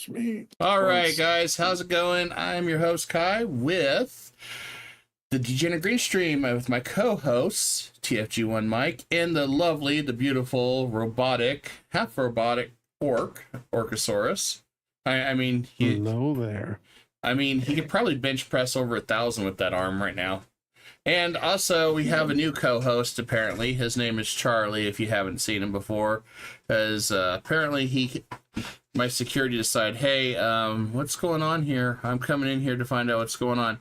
It's me. All right, guys, how's it going? I'm your host, Kai, with the Degenerate Green Stream with my co-hosts, TFG1 Mike, and the lovely, the beautiful, robotic, half-robotic Orcosaurus. I mean, hello there. I mean, he could probably bench press over 1,000 with that arm right now. And also, we have a new co-host, apparently. His name is Charlie, if you haven't seen him before. Because apparently my security decided, hey, what's going on here? I'm coming in here to find out what's going on.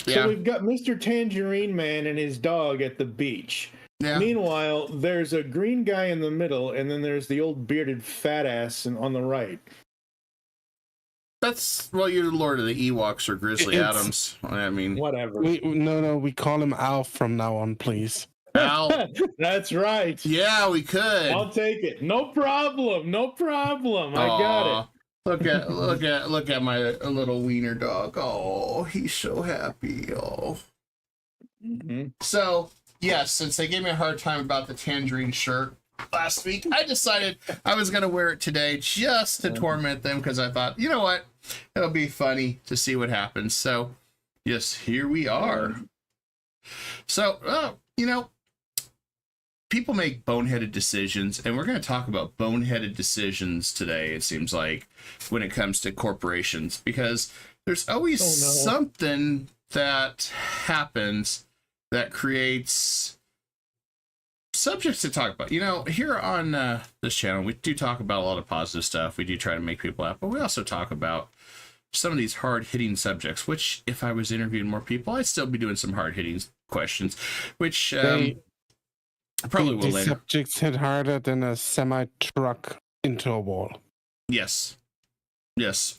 So we've got Mr. Tangerine Man and his dog at the beach. Yeah. Meanwhile, there's a green guy in the middle, and then there's the old bearded fat ass on the right. That's, well, you're the Lord of the Ewoks or Grizzly Adams. I mean, whatever. No, we call him Al from now on, please. Al. That's right. Yeah, we could. I'll take it. No problem. No problem. I got it. Look at my little wiener dog. Oh, he's so happy. Oh. Mm-hmm. So, yes, since they gave me a hard time about the tangerine shirt last week, I decided I was going to wear it today just to torment them, because I thought, you know what? It'll be funny to see what happens. So, yes, here we are. So, people make boneheaded decisions, and we're going to talk about boneheaded decisions today, it seems like, when it comes to corporations, because there's always something that happens that creates subjects to talk about. Here on this channel, we do talk about a lot of positive stuff. We do try to make people laugh, but we also talk about some of these hard-hitting subjects, which, if I was interviewing more people, I'd still be doing some hard-hitting questions, which probably will later. Subjects hit harder than a semi-truck into a wall. Yes,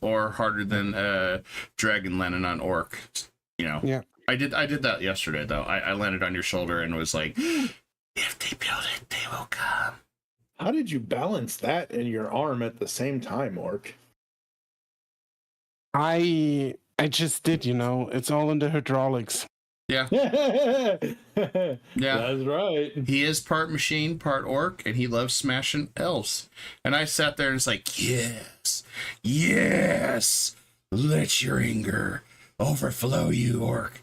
or harder than dragon landing on orc. Yeah. I did that yesterday, though. I landed on your shoulder and was like, if they build it, they will come. How did you balance that and your arm at the same time, Orc? I just did, It's all in the hydraulics. Yeah. Yeah. That's right. He is part machine, part orc, and he loves smashing elves. And I sat there and it's like, yes, let your anger overflow you, orc.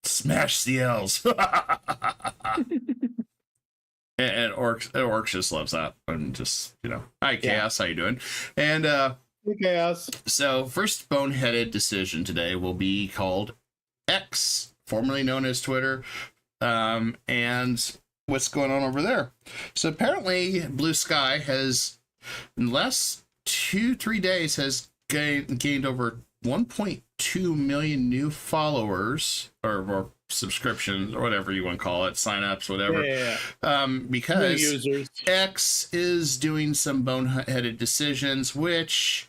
Smash the elves. and orcs just loves that. And just, hi, Chaos, how you doing? And Chaos. So first boneheaded decision today will be called X, formerly known as Twitter, and what's going on over there. So apparently Blue Sky has, in the last 2-3 days, has gained over 1.2 million new followers or subscriptions, or whatever you want to call it, signups, whatever. Because X is doing some boneheaded decisions, which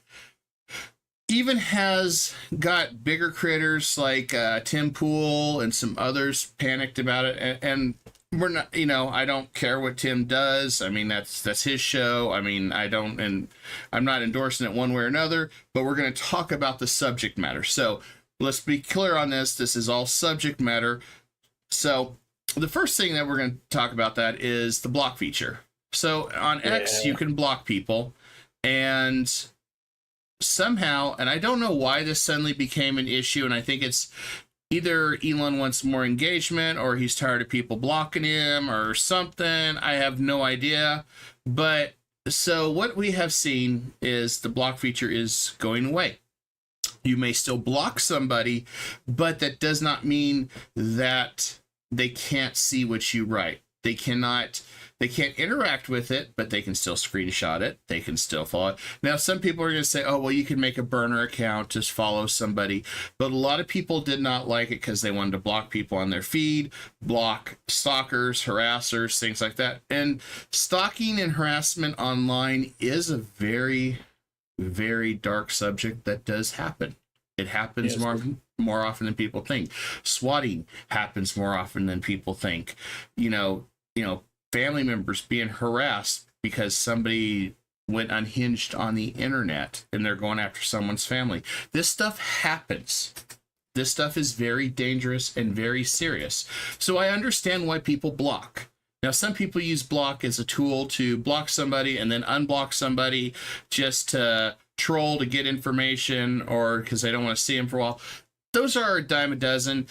even has got bigger critters like Tim Pool and some others panicked about it. And we're not, I don't care what Tim does. I mean, that's his show. I mean, and I'm not endorsing it one way or another, but we're going to talk about the subject matter. So let's be clear on this. This is all subject matter. So the first thing that we're going to talk about that is the block feature. So on X, you can block people, and somehow, and I don't know why this suddenly became an issue, and I think it's either Elon wants more engagement or he's tired of people blocking him or something. I have no idea. But so what we have seen is the block feature is going away. You may still block somebody, but that does not mean that they can't see what you write. They can't interact with it, but they can still screenshot it. They can still follow it. Now, some people are going to say, oh, well, you can make a burner account to follow somebody. But a lot of people did not like it because they wanted to block people on their feed, block stalkers, harassers, things like that. And stalking and harassment online is a very, very dark subject that does happen. It happens more often than people think. Swatting happens more often than people think. Family members being harassed because somebody went unhinged on the internet and they're going after someone's family. This stuff happens. This stuff is very dangerous and very serious. So I understand why people block. Now, some people use block as a tool to block somebody and then unblock somebody just to troll to get information or because they don't want to see him for a while. Those are a dime a dozen.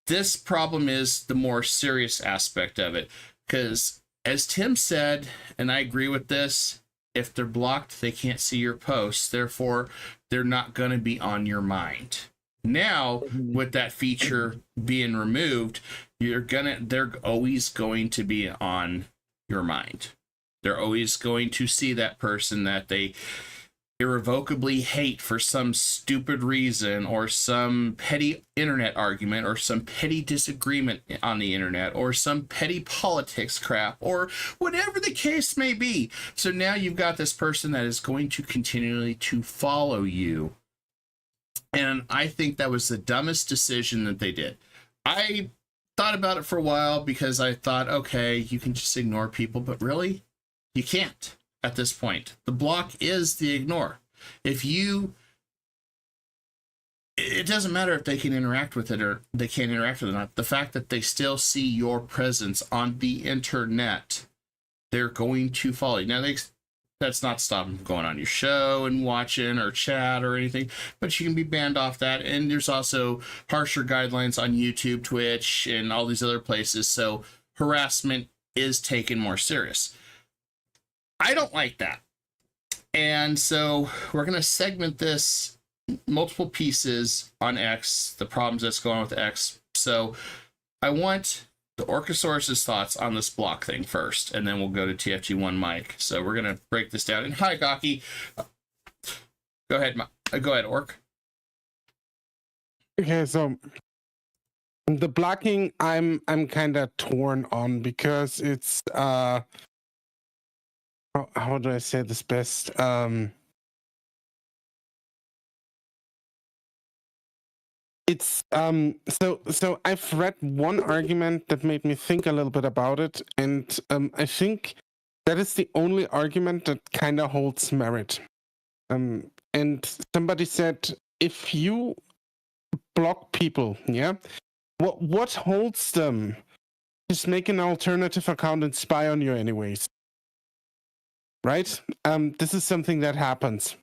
This problem is the more serious aspect of it. Because as Tim said, and I agree with this, if they're blocked, they can't see your posts. Therefore, they're not going to be on your mind. Now, with that feature being removed, they're always going to be on your mind. They're always going to see that person that they irrevocably hate for some stupid reason or some petty internet argument or some petty disagreement on the internet or some petty politics crap or whatever the case may be. So now you've got this person that is going to continually to follow you. And I think that was the dumbest decision that they did. I thought about it for a while because I thought, okay, you can just ignore people, but really, you can't at this point. The block is the ignore. It doesn't matter if they can interact with it or they can't interact with it or not. The fact that they still see your presence on the internet, they're going to follow you. Now, that's not stopping them from going on your show and watching or chat or anything, but you can be banned off that. And there's also harsher guidelines on YouTube, Twitch, and all these other places. So harassment is taken more serious. I don't like that. And so we're going to segment this multiple pieces on X, the problems that's going on with X. So I want the Orcasaurus's thoughts on this block thing first, and then we'll go to TFG1 Mike. So we're going to break this down. And hi, Gaki. Go ahead, Orc. Okay, so the blocking I'm kind of torn on because it's how do I say this best? It's so I've read one argument that made me think a little bit about it, and I think that is the only argument that kind of holds merit. And somebody said, if you block people, yeah, what holds them? Just make an alternative account and spy on you anyways, right? This is something that happens.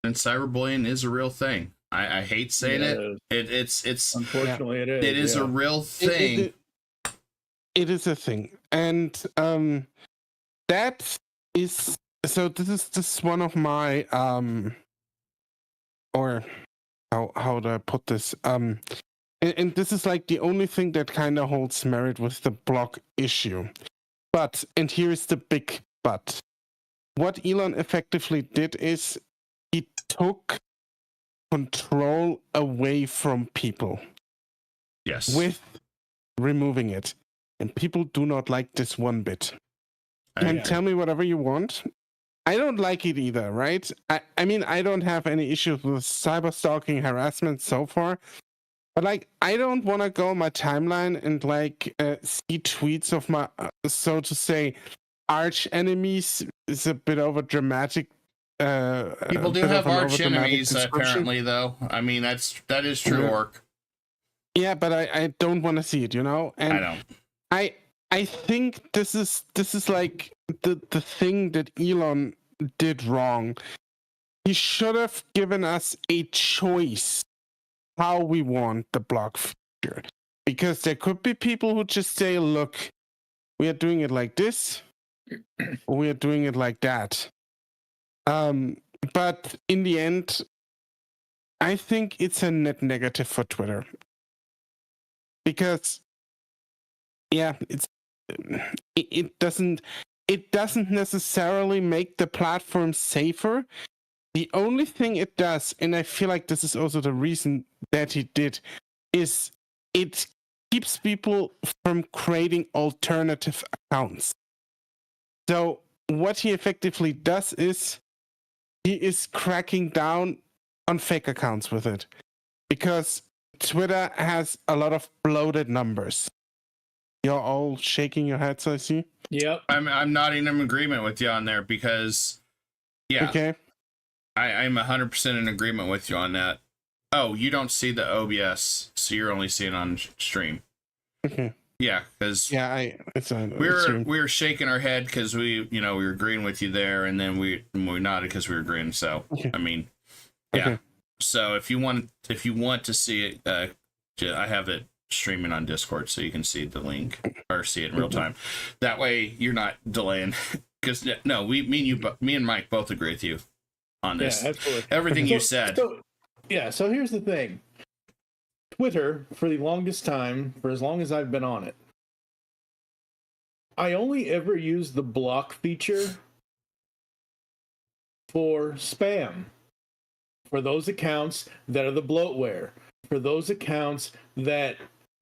And cyberbullying is a real thing. I hate saying it. It's unfortunately it is. It is a real thing. It is a thing, and that is so. This is one of my or how do I put this? And this is like the only thing that kind of holds merit with the block issue. But, and here's the big but. What Elon effectively did is he took control away from people. Yes. With removing it. And people do not like this one bit. And tell me whatever you want. I don't like it either, right? I mean, I don't have any issues with cyber stalking harassment so far. But like, I don't want to go on my timeline and like see tweets of my, so to say, arch enemies. Is a bit over dramatic. People do have arch enemies, apparently, though. I mean, that is true, Orc. Yeah, but I don't want to see it, you know. And I don't. I think this is like the thing that Elon did wrong. He should have given us a choice how we want the block feature. Because there could be people who just say, look, we are doing it like this, or we are doing it like that. But in the end, I think it's a net negative for Twitter. Because, yeah, it doesn't necessarily make the platform safer. The only thing it does, and I feel like this is also the reason that he did, is it keeps people from creating alternative accounts. So what he effectively does is he is cracking down on fake accounts with it. Because Twitter has a lot of bloated numbers. You're all shaking your heads, I see. Yep. I'm nodding in agreement with you on there because, yeah. Okay. I'm 100% in agreement with you on that. Oh, you don't see the OBS, so you're only seeing on stream. Okay. Yeah, because we were shaking our head because we were agreeing with you there, and then we nodded because we were agreeing. So I mean, yeah. Okay. So if you want to see it, I have it streaming on Discord, so you can see the link or see it in real time. That way, you're not delaying. Because me and Mike both agree with you on this. Yeah, absolutely. Everything you said. So here's the thing. Twitter, for the longest time, for as long as I've been on it, I only ever use the block feature for spam. For those accounts that are the bloatware. For those accounts that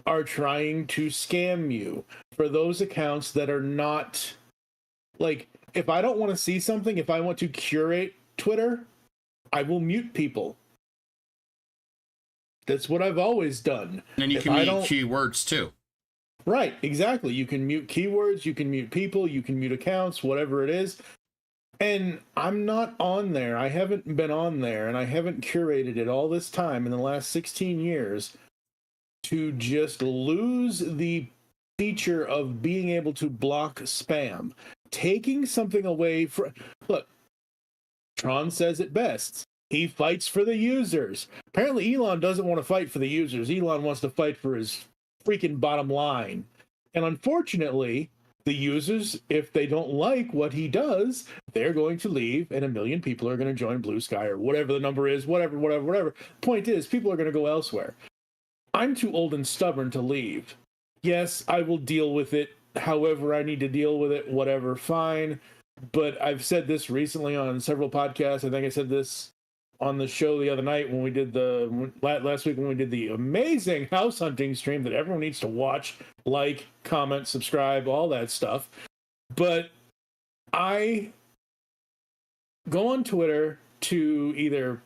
are trying to scam you. For those accounts that are not... Like, if I don't want to see something, if I want to curate Twitter, I will mute people. That's what I've always done. And you can mute keywords too. Right, exactly. You can mute keywords, you can mute people, you can mute accounts, whatever it is. And I'm not on there. I haven't been on there, and I haven't curated it all this time in the last 16 years to just lose the feature of being able to block spam. Taking something away from... Look, Tron says it best. He fights for the users. Apparently, Elon doesn't want to fight for the users. Elon wants to fight for his freaking bottom line. And unfortunately, the users, if they don't like what he does, they're going to leave, and 1 million people are going to join Blue Sky or whatever the number is, whatever. Point is, people are going to go elsewhere. I'm too old and stubborn to leave. Yes, I will deal with it however I need to deal with it, whatever, fine. But I've said this recently on several podcasts. I think I said this on the show the other night when we did last week when we did the amazing house hunting stream that everyone needs to watch, like, comment, subscribe, all that stuff. But I go on Twitter to either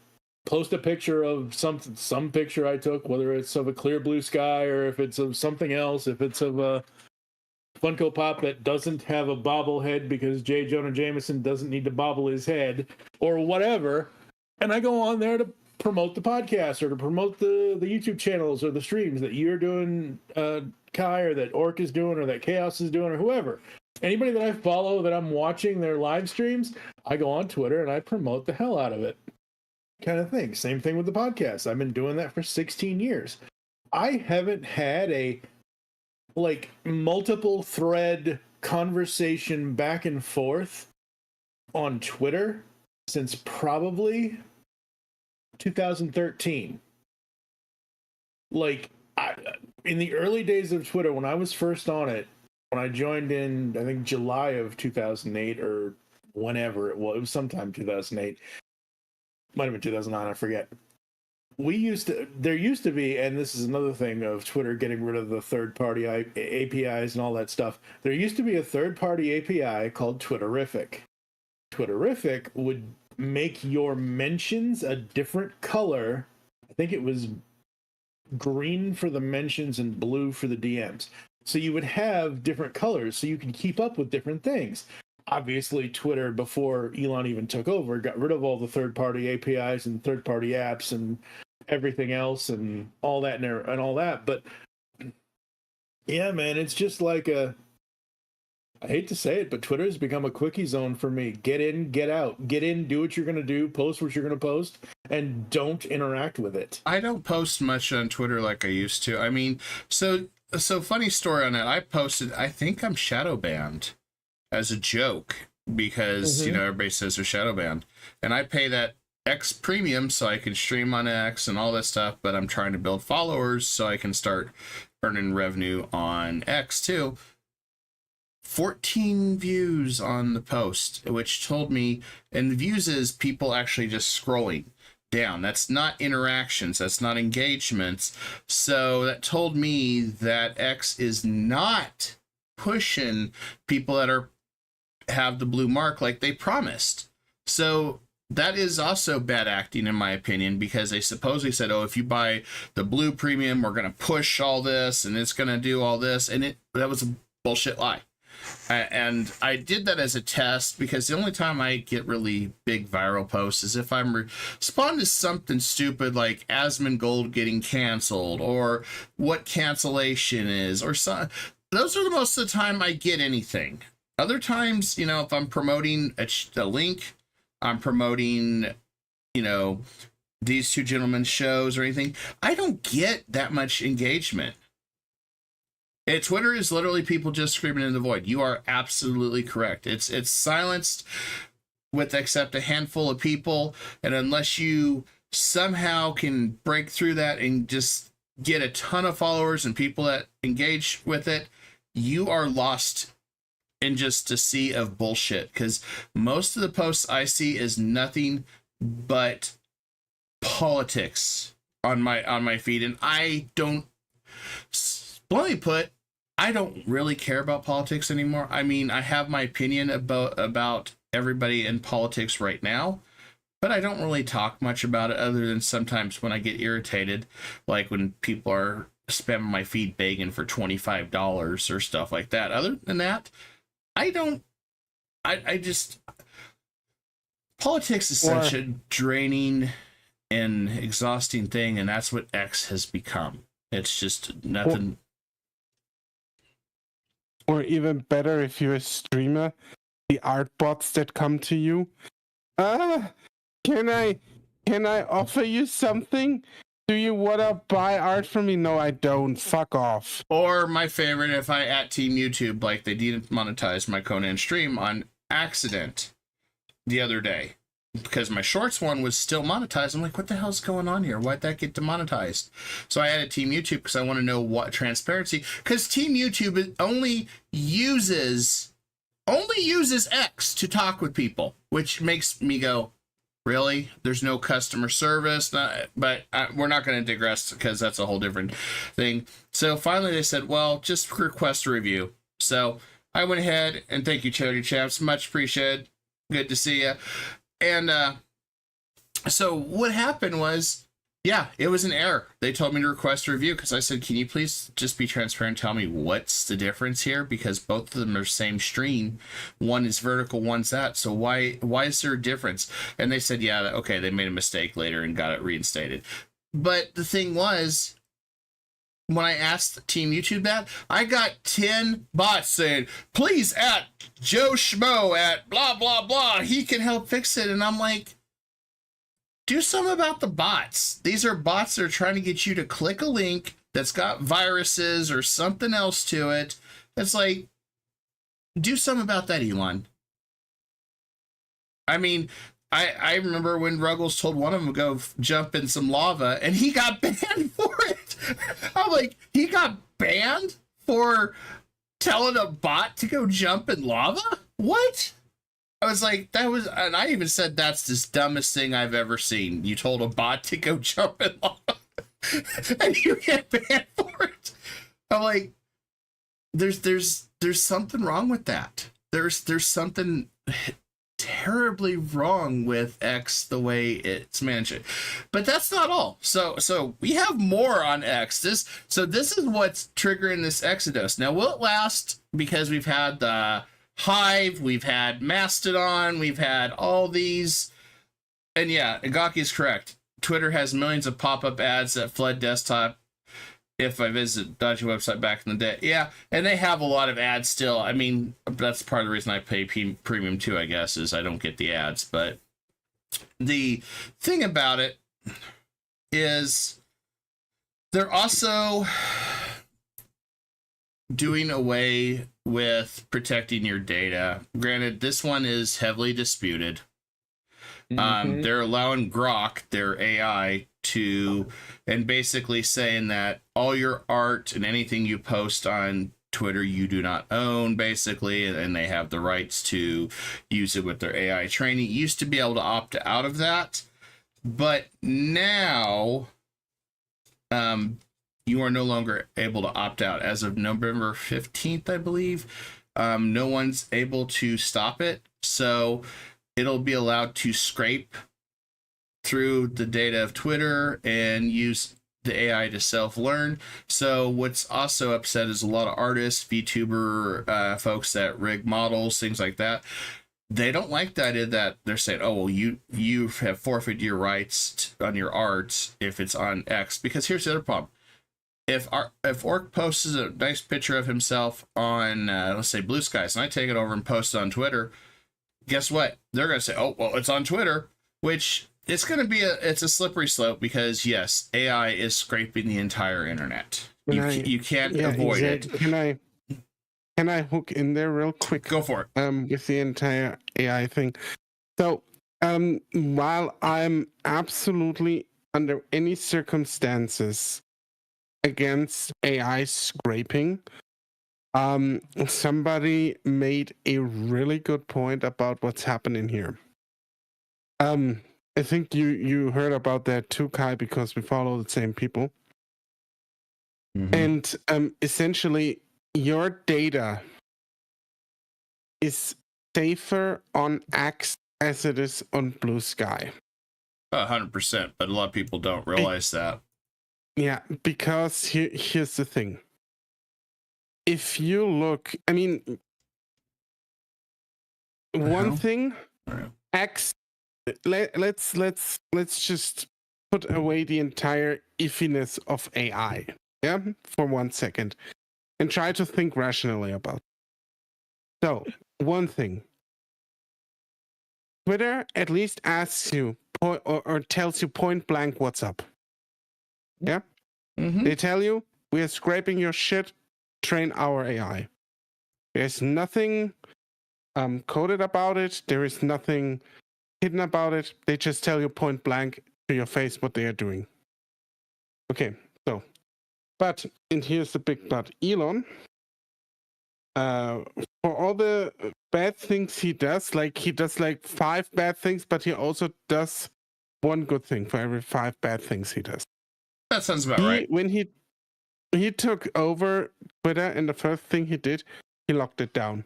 post a picture of some picture I took, whether it's of a clear blue sky or if it's of something else, if it's of a Funko Pop that doesn't have a bobblehead because J. Jonah Jameson doesn't need to bobble his head or whatever. And I go on there to promote the podcast or to promote the YouTube channels or the streams that you're doing, Kai, or that Orc is doing, or that Chaos is doing, or whoever. Anybody that I follow that I'm watching their live streams, I go on Twitter and I promote the hell out of it. Kind of thing. Same thing with the podcast. I've been doing that for 16 years. I haven't had a multiple thread conversation back and forth on Twitter since probably 2013. In the early days of Twitter, when I was first on it, when I joined in, I think July of 2008 or whenever it was sometime 2008, might have been 2009, I forget. There used to be, and this is another thing of Twitter getting rid of the third-party APIs and all that stuff. There used to be a third-party API called Twitterific. Twitterific would make your mentions a different color. I think it was green for the mentions and blue for the DMs. So you would have different colors so you can keep up with different things. Obviously, Twitter, before Elon even took over, got rid of all the third-party APIs and third-party apps and everything else and all that and all that. But yeah, man, it's just like I hate to say it, but Twitter has become a quickie zone for me. Get in, get out. Get in, do what you're going to do, post what you're going to post, and don't interact with it. I don't post much on Twitter like I used to. I mean, so funny story on that. I think I'm shadow banned as a joke because, everybody says they're shadow banned. And I pay that X premium so I can stream on X and all that stuff, but I'm trying to build followers so I can start earning revenue on X too. 14 views on the post, which told me, and the views is people actually just scrolling down. That's not interactions. That's not engagements. So that told me that X is not pushing people that have the blue mark like they promised. So that is also bad acting, in my opinion, because they supposedly said, oh, if you buy the blue premium, we're going to push all this and it's going to do all this. And that was a bullshit lie. And I did that as a test because the only time I get really big viral posts is if I'm responding to something stupid like Asmongold getting canceled or what cancellation is or something. those are the most of the time I get anything. Other times, you know, if I'm promoting a link, I'm promoting, you know, these two gentlemen's shows or anything, I don't get that much engagement. And Twitter is literally people just screaming in the void. You are absolutely correct. It's silenced with except a handful of people, and unless you somehow can break through that and just get a ton of followers and people that engage with it, you are lost in just a sea of bullshit, because most of the posts I see is nothing but politics on my feed, and I don't, bluntly put, I don't really care about politics anymore. I mean, I have my opinion about everybody in politics right now, but I don't really talk much about it, other than sometimes when I get irritated, like when people are spamming my feed begging for $25 or stuff like that. Other than that, I just, politics is such a draining and exhausting thing, and that's what X has become. It's just nothing. Or even better, if you're a streamer, the art bots that come to you. Can I offer you something? Do you wanna buy art from me? No, I don't. Fuck off. Or my favorite, if I at Team YouTube, like they demonetized my Conan stream on accident the other day, because my shorts one was still monetized. I'm like, what the hell's going on here? Why'd that get demonetized? So I added Team YouTube because I want to know what transparency, because Team YouTube only uses X to talk with people, which makes me go, really? There's no customer service? But we're not going to digress, because that's a whole different thing. So finally they said, well, just request a review. So I went ahead, and thank you, Charity Champs. Much appreciated. Good to see you. And so what happened was, yeah, it was an error. They told me to request a review, because I said, can you please just be transparent and tell me what's the difference here? Because both of them are same stream. One is vertical, one's that. So why is there a difference? And they said, yeah, okay, they made a mistake later and got it reinstated. But the thing was, when I asked Team YouTube that, I got 10 bots saying, please at Joe Schmo at blah, blah, blah. He can help fix it. And I'm like, do something about the bots. These are bots that are trying to get you to click a link that's got viruses or something else to it. It's like, do something about that, Elon. I mean, I remember when Ruggles told one of them to go jump in some lava, and he got banned for it. I'm like, he got banned for telling a bot to go jump in lava? What? I was like, and I even said, that's the dumbest thing I've ever seen. You told a bot to go jump in lava, and you get banned for it. I'm like, there's something wrong with that. There's something terribly wrong with X, the way it's managed. But that's not all. So we have more on X. This is what's triggering this exodus. Now, will it last? Because we've had the Hive, we've had Mastodon, we've had all these. And yeah, Agaki is correct. Twitter has millions of pop-up ads that flood desktop if I visit dodgy website back in the day. Yeah, and they have a lot of ads still. I mean, that's part of the reason I pay premium too, I guess, is I don't get the ads. But the thing about it is they're also doing away with protecting your data. Granted, this one is heavily disputed. They're allowing Grok, their AI, to, and basically saying that all your art and anything you post on Twitter you do not own, basically, and they have the rights to use it with their AI training. You used to be able to opt out of that, but now you are no longer able to opt out. As of November 15th, I believe, no one's able to stop it, so it'll be allowed to scrape through the data of Twitter and use the AI to self-learn. So what's also upset is a lot of artists, VTuber folks that rig models, things like that. They don't like the idea that they're saying, oh, well, you have forfeited your rights on your art if it's on X. Because here's the other problem. if Orc posts a nice picture of himself on let's say Blue Skies, and I take it over and post it on Twitter, guess what? They're gonna say, "Oh, well, it's on Twitter," which it's gonna be it's a slippery slope because yes, AI is scraping the entire internet. You can't avoid it. Can I hook in there real quick? Go for it. With the entire AI thing. So, while I'm absolutely under any circumstances against AI scraping, somebody made a really good point about what's happening here. I think you heard about that too, Kai, because we follow the same people. Mm-hmm. And essentially, your data is safer on X as it is on Blue Sky. 100%, but a lot of people don't realize that. Yeah, because here's the thing. If you look, I mean, one thing, X. Let's just put away the entire iffiness of AI, yeah, for 1 second, and try to think rationally about it. So, one thing. Twitter at least asks you or tells you point blank what's up. Yeah? Mm-hmm. They tell you, we are scraping your shit, train our AI. There's nothing coded about it. There is nothing hidden about it. They just tell you point blank to your face what they are doing. Okay, so, but, and here's the big but, Elon, for all the bad things he does like 5 bad things, but he also does 1 good thing for every 5 bad things he does. That sounds about right. When he took over Twitter, and the first thing he did, he locked it down.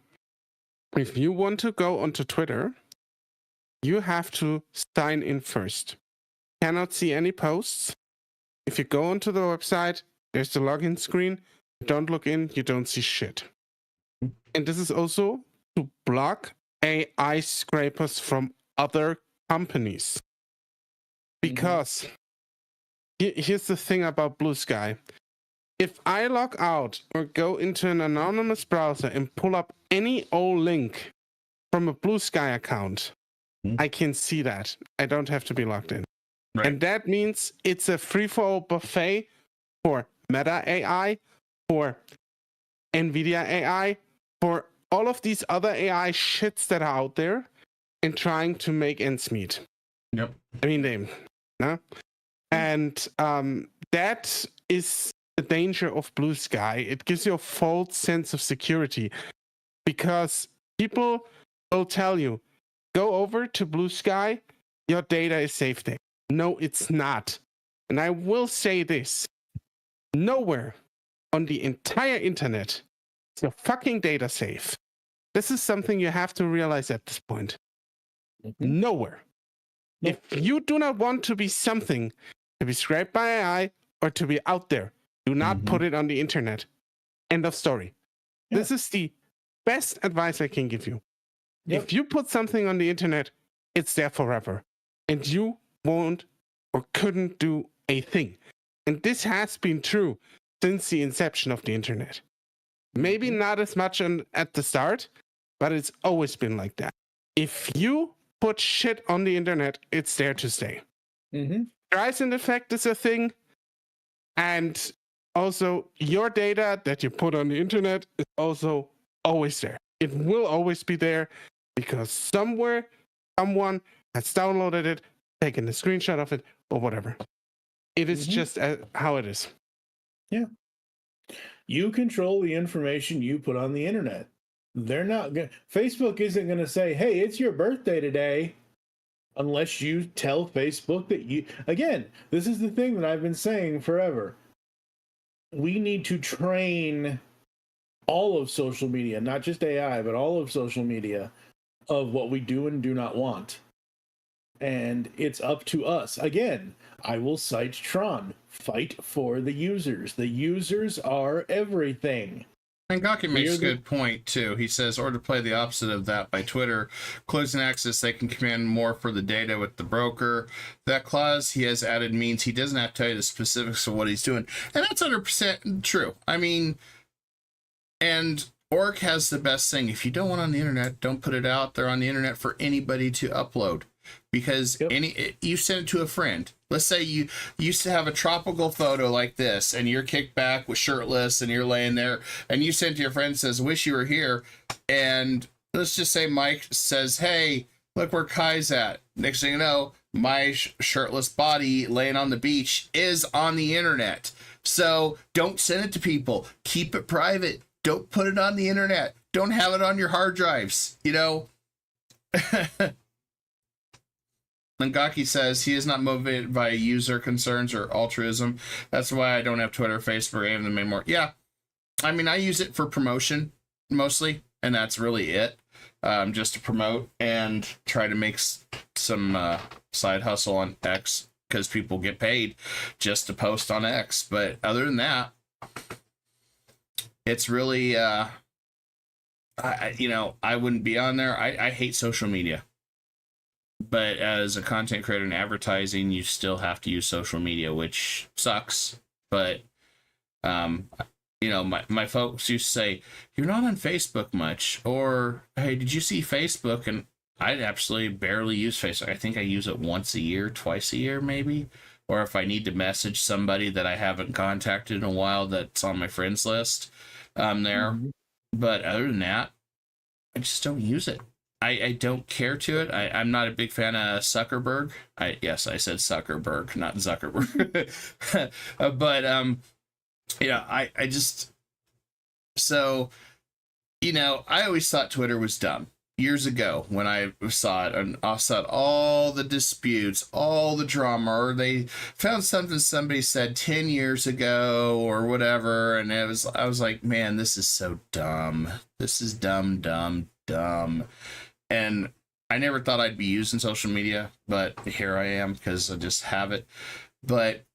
If you want to go onto Twitter, you have to sign in first. Cannot see any posts. If you go onto the website, there's the login screen. Don't log in, you don't see shit. And this is also to block AI scrapers from other companies. Because here's the thing about Blue Sky. If I log out or go into an anonymous browser and pull up any old link from a Blue Sky account, I can see that. I don't have to be logged in. Right. And that means it's a free-for-all buffet for Meta AI, for NVIDIA AI, for all of these other AI shits that are out there and trying to make ends meet. Yep. I mean, no? And that is the danger of Blue Sky. It gives you a false sense of security because people will tell you, go over to Blue Sky, your data is safe there. No, it's not. And I will say this, nowhere on the entire internet is your fucking data safe. This is something you have to realize at this point. Nowhere. If you do not want to be something to be scraped by AI or to be out there, do not put it on the internet. End of story. Yeah. This is the best advice I can give you. Yep. If you put something on the internet, it's there forever. And you won't or couldn't do a thing. And this has been true since the inception of the internet. Maybe not as much at the start, but it's always been like that. If you put shit on the internet, it's there to stay. Rise and effect is a thing. And also, your data that you put on the internet is also always there. It will always be there because somewhere, someone has downloaded it, taken a screenshot of it, or whatever. It is just how it is. Yeah. You control the information you put on the internet. They're not going. Facebook isn't going to say, "Hey, it's your birthday today," unless you tell Facebook that you. Again, this is the thing that I've been saying forever. We need to train all of social media, not just AI, but all of social media, of what we do and do not want. And it's up to us. Again, I will cite Tron. Fight for the users. The users are everything. And Gaki makes a We're the- good point too. He says, or to play the opposite of that by Twitter, closing access, they can command more for the data with the broker. That clause he has added means he doesn't have to tell you the specifics of what he's doing. And that's 100% true. I mean, and Orc has the best thing. If you don't want it on the internet, don't put it out there on the internet for anybody to upload. Because you send it to a friend. Let's say you used to have a tropical photo like this, and you're kicked back with shirtless, and you're laying there, and you send to your friend, says, "Wish you were here." And let's just say Mike says, "Hey, look where Kai's at." Next thing you know, my shirtless body laying on the beach is on the internet. So don't send it to people. Keep it private. Don't put it on the internet. Don't have it on your hard drives. You know. Ngaki says he is not motivated by user concerns or altruism. That's why I don't have Twitter, Facebook, or any of them anymore. Yeah, I mean, I use it for promotion mostly, and that's really it. Just to promote and try to make some side hustle on X, because people get paid just to post on X. But other than that, it's really, I wouldn't be on there. I hate social media. But as a content creator in advertising, you still have to use social media, which sucks. But, my folks used to say, "You're not on Facebook much," or, "Hey, did you see Facebook?" And I'd absolutely barely use Facebook. I think I use it once a year, twice a year, maybe. Or if I need to message somebody that I haven't contacted in a while that's on my friends list, I'm there. Mm-hmm. But other than that, I just don't use it. I don't care to it. I'm not a big fan of Zuckerberg. I said Zuckerberg, not Zuckerberg. But I just, so, I always thought Twitter was dumb. Years ago when I saw it, and I saw all the disputes, all the drama, or they found something somebody said 10 years ago or whatever, and I was like, man, this is so dumb. This is dumb. And I never thought I'd be using social media, but here I am because I just have it. But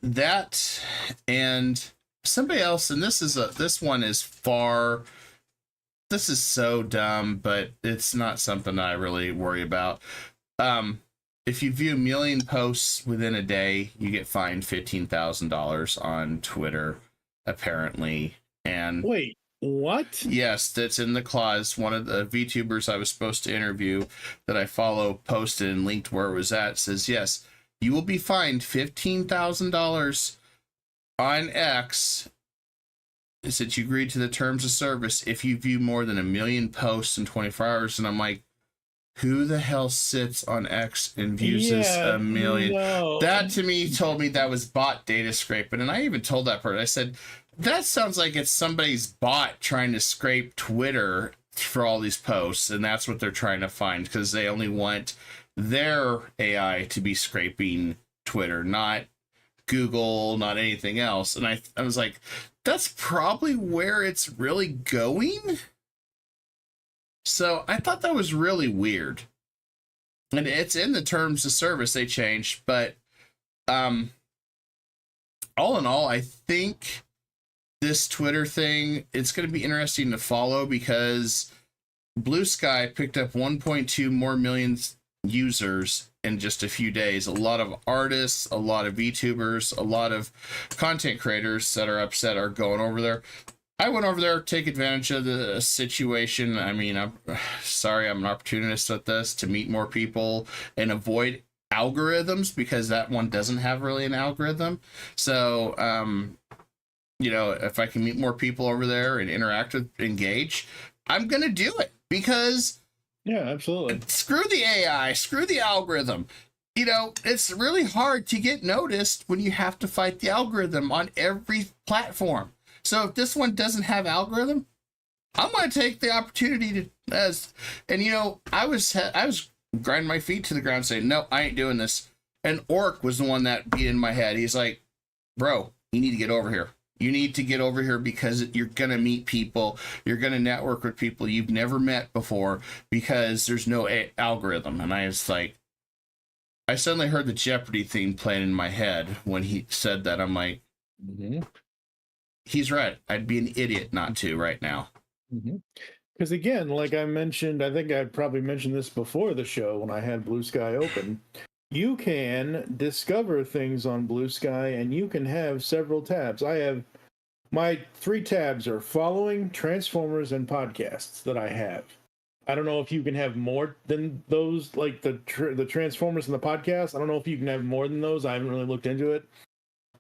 that and somebody else, and this is so dumb, but it's not something I really worry about. If you view 1 million posts within a day, you get fined $15,000 on Twitter, apparently. And wait. What? Yes, that's in the clause. One of the VTubers I was supposed to interview that I follow posted and linked where it was at says, yes, you will be fined $15,000 on X since you agreed to the terms of service if you view more than 1 million posts in 24 hours. And I'm like, who the hell sits on X and views this 1 million? No. That to me told me that was bot data scraping. And I even told that person, I said, that sounds like it's somebody's bot trying to scrape Twitter for all these posts, and that's what they're trying to find, because they only want their AI to be scraping Twitter, not Google, not anything else. And I was like, that's probably where it's really going. So I thought that was really weird. And it's in the terms of service they changed, but all in all, I think this Twitter thing, it's going to be interesting to follow, because Blue Sky picked up 1.2 more million users in just a few days. A lot of artists, a lot of VTubers, a lot of content creators that are upset are going over there. I went over there to take advantage of the situation. I mean, I'm sorry, I'm an opportunist at this, to meet more people and avoid algorithms, because that one doesn't have really an algorithm. So, if I can meet more people over there and interact with, engage, I'm going to do it, because yeah, absolutely. Screw the AI, screw the algorithm. It's really hard to get noticed when you have to fight the algorithm on every platform. So if this one doesn't have algorithm, I'm going to take the opportunity I was grinding my feet to the ground saying, no, I ain't doing this. And Orc was the one that beat in my head. He's like, bro, you need to get over here. You need to get over here, because you're going to meet people. You're going to network with people you've never met before, because there's no algorithm. And I was like, I suddenly heard the Jeopardy theme playing in my head when he said that. I'm like, he's right. I'd be an idiot not to right now. Because again, like I mentioned, I think I probably mentioned this before the show when I had Blue Sky open. You can discover things on Blue Sky, and you can have several tabs. I have my 3 tabs are following, Transformers, and podcasts that I have. I don't know if you can have more than those, like the Transformers and the podcast. I don't know if you can have more than those. I haven't really looked into it.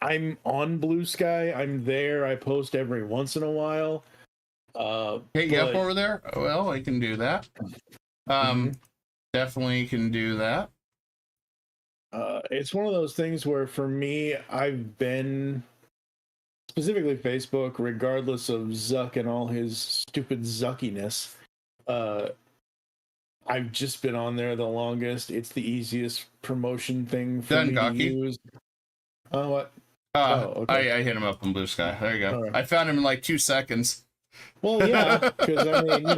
I'm on Blue Sky. I'm there. I post every once in a while. Hey, you up over there? Well, I can do that. Definitely can do that. It's one of those things where, for me, I've been specifically Facebook, regardless of Zuck and all his stupid Zuckiness. I've just been on there the longest. It's the easiest promotion thing for me to use. Oh, what? Okay. I hit him up on Blue Sky. There you go. Right. I found him in like 2 seconds. Well, yeah, because I mean,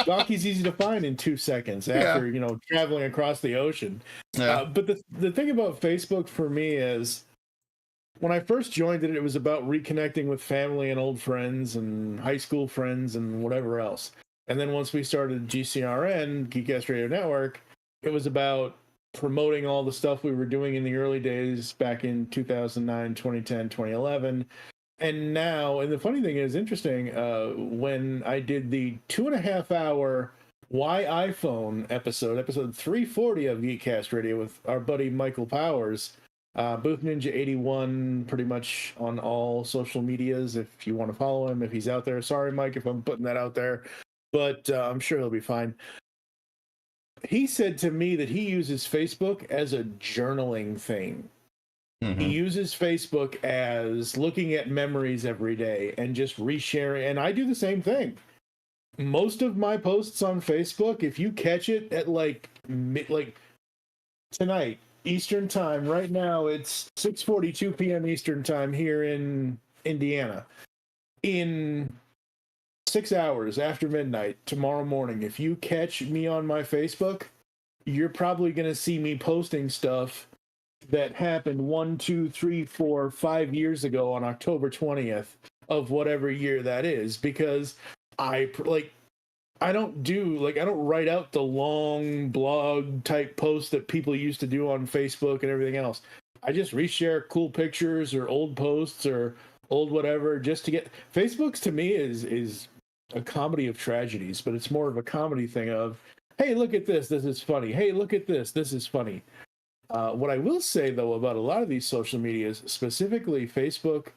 Gawky's easy to find in 2 seconds after traveling across the ocean. Yeah. But the thing about Facebook for me is, when I first joined it, it was about reconnecting with family and old friends and high school friends and whatever else. And then once we started GCRN, Geekcast Radio Network, it was about promoting all the stuff we were doing in the early days back in 2009, 2010, 2011. And now, and the funny thing is, interesting, when I did the 2.5-hour Why iPhone episode 340 of Geekcast Radio with our buddy Michael Powers, Booth Ninja 81, pretty much on all social medias if you want to follow him, if he's out there. Sorry, Mike, if I'm putting that out there, but I'm sure he'll be fine. He said to me that he uses Facebook as a journaling thing. He uses Facebook as looking at memories every day and just resharing. And I do the same thing. Most of my posts on Facebook, if you catch it at like tonight, Eastern time, right now it's 6:42 p.m. Eastern time here in Indiana. In 6 hours after midnight tomorrow morning, if you catch me on my Facebook, you're probably going to see me posting stuff that happened 1, 2, 3, 4, 5 years ago on October 20th of whatever year that is, because I don't write out the long blog type posts that people used to do on Facebook and everything else. I just reshare cool pictures or old posts or old whatever, just to get. Facebook's to me is a comedy of tragedies, but it's more of a comedy thing of, hey, look at this is funny. Hey, look at this is funny. What I will say, though, about a lot of these social medias, specifically Facebook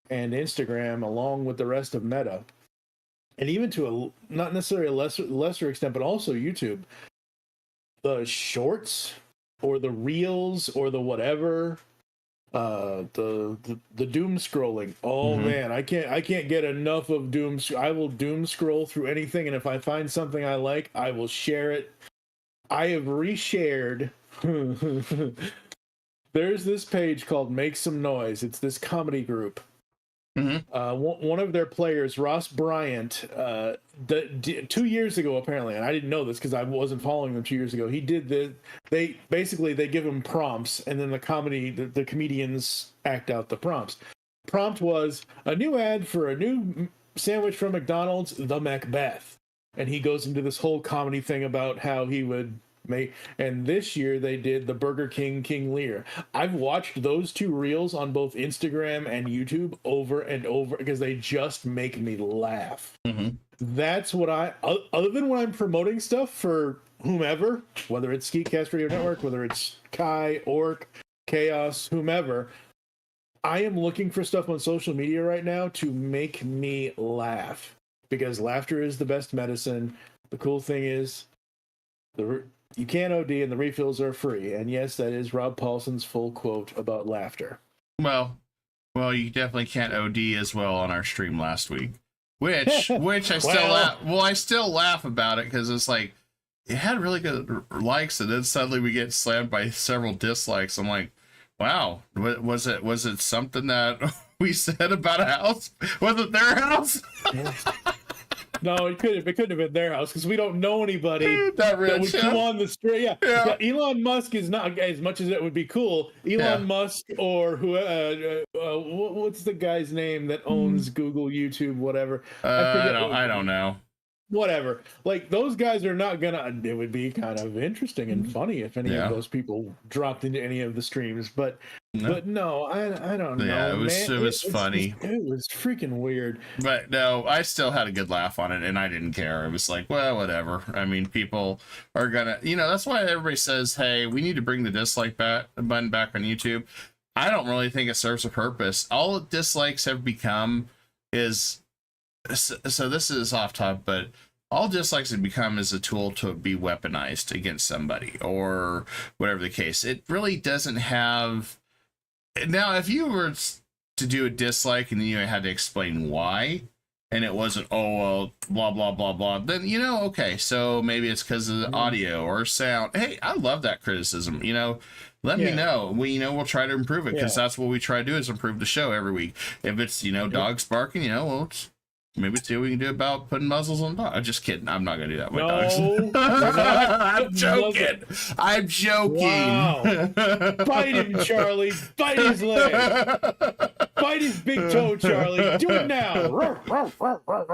and Instagram, along with the rest of Meta, and even to not necessarily a lesser extent, but also YouTube, the shorts or the reels or the whatever, the doom scrolling. Oh man, I can't get enough of doom. I will doom scroll through anything, and if I find something I like, I will share it. I have reshared. There's this page called Make Some Noise. It's this comedy group. One of their players, Ross Bryant, 2 years ago apparently, and I didn't know this because I wasn't following them 2 years ago. He did the. They give him prompts, and then the comedians act out the prompts. Prompt was a new ad for a new sandwich from McDonald's, the Macbeth, and he goes into this whole comedy thing about how he would. And this year they did the Burger King Lear. I've watched those 2 reels on both Instagram and YouTube over and over because they just make me laugh. That's what other than when I'm promoting stuff for whomever, whether it's Geekcast Radio Network, whether it's Kai, Orc, Chaos, whomever, I am looking for stuff on social media right now to make me laugh, because laughter is the best medicine. The cool thing is you can't OD and the refills are free. And yes, that is Rob Paulson's full quote about laughter. Well, you definitely can't OD as well on our stream last week, which I still laugh about it because it's like it had really good likes and then suddenly we get slammed by several dislikes. I'm like, wow, was it something that we said about a house? Was it their house? No, it couldn't have been their house because we don't know anybody That that would rich, come yeah. on the street. Yeah. Yeah. Elon Musk is not, as much as it would be cool. Elon Musk or who? What's the guy's name that owns Google, YouTube, whatever? I don't know. Whatever. Like those guys are not gonna. It would be kind of interesting and funny if any of those people dropped into any of the streams, but no, I don't know. Yeah, it was funny. It was freaking weird. But no, I still had a good laugh on it, and I didn't care. It was like, well, whatever. I mean, people are gonna, that's why everybody says, hey, we need to bring the dislike button back on YouTube. I don't really think it serves a purpose. All dislikes have become is, so this is off topic, but all dislikes have become is a tool to be weaponized against somebody or whatever the case. It really doesn't have. Now, if you were to do a dislike and then you had to explain why, and it wasn't, oh, well, blah, blah, blah, blah, then, okay, so maybe it's because of the audio or sound. Hey, I love that criticism, let me know. We'll try to improve it, because that's what we try to do, is improve the show every week. If it's, dogs barking, well, maybe see what we can do about putting muzzles on dogs. I'm just kidding. I'm not going to do that with dogs. I'm joking. I'm joking. Wow. Bite him, Charlie. Bite his leg. Bite his big toe, Charlie. Do it now.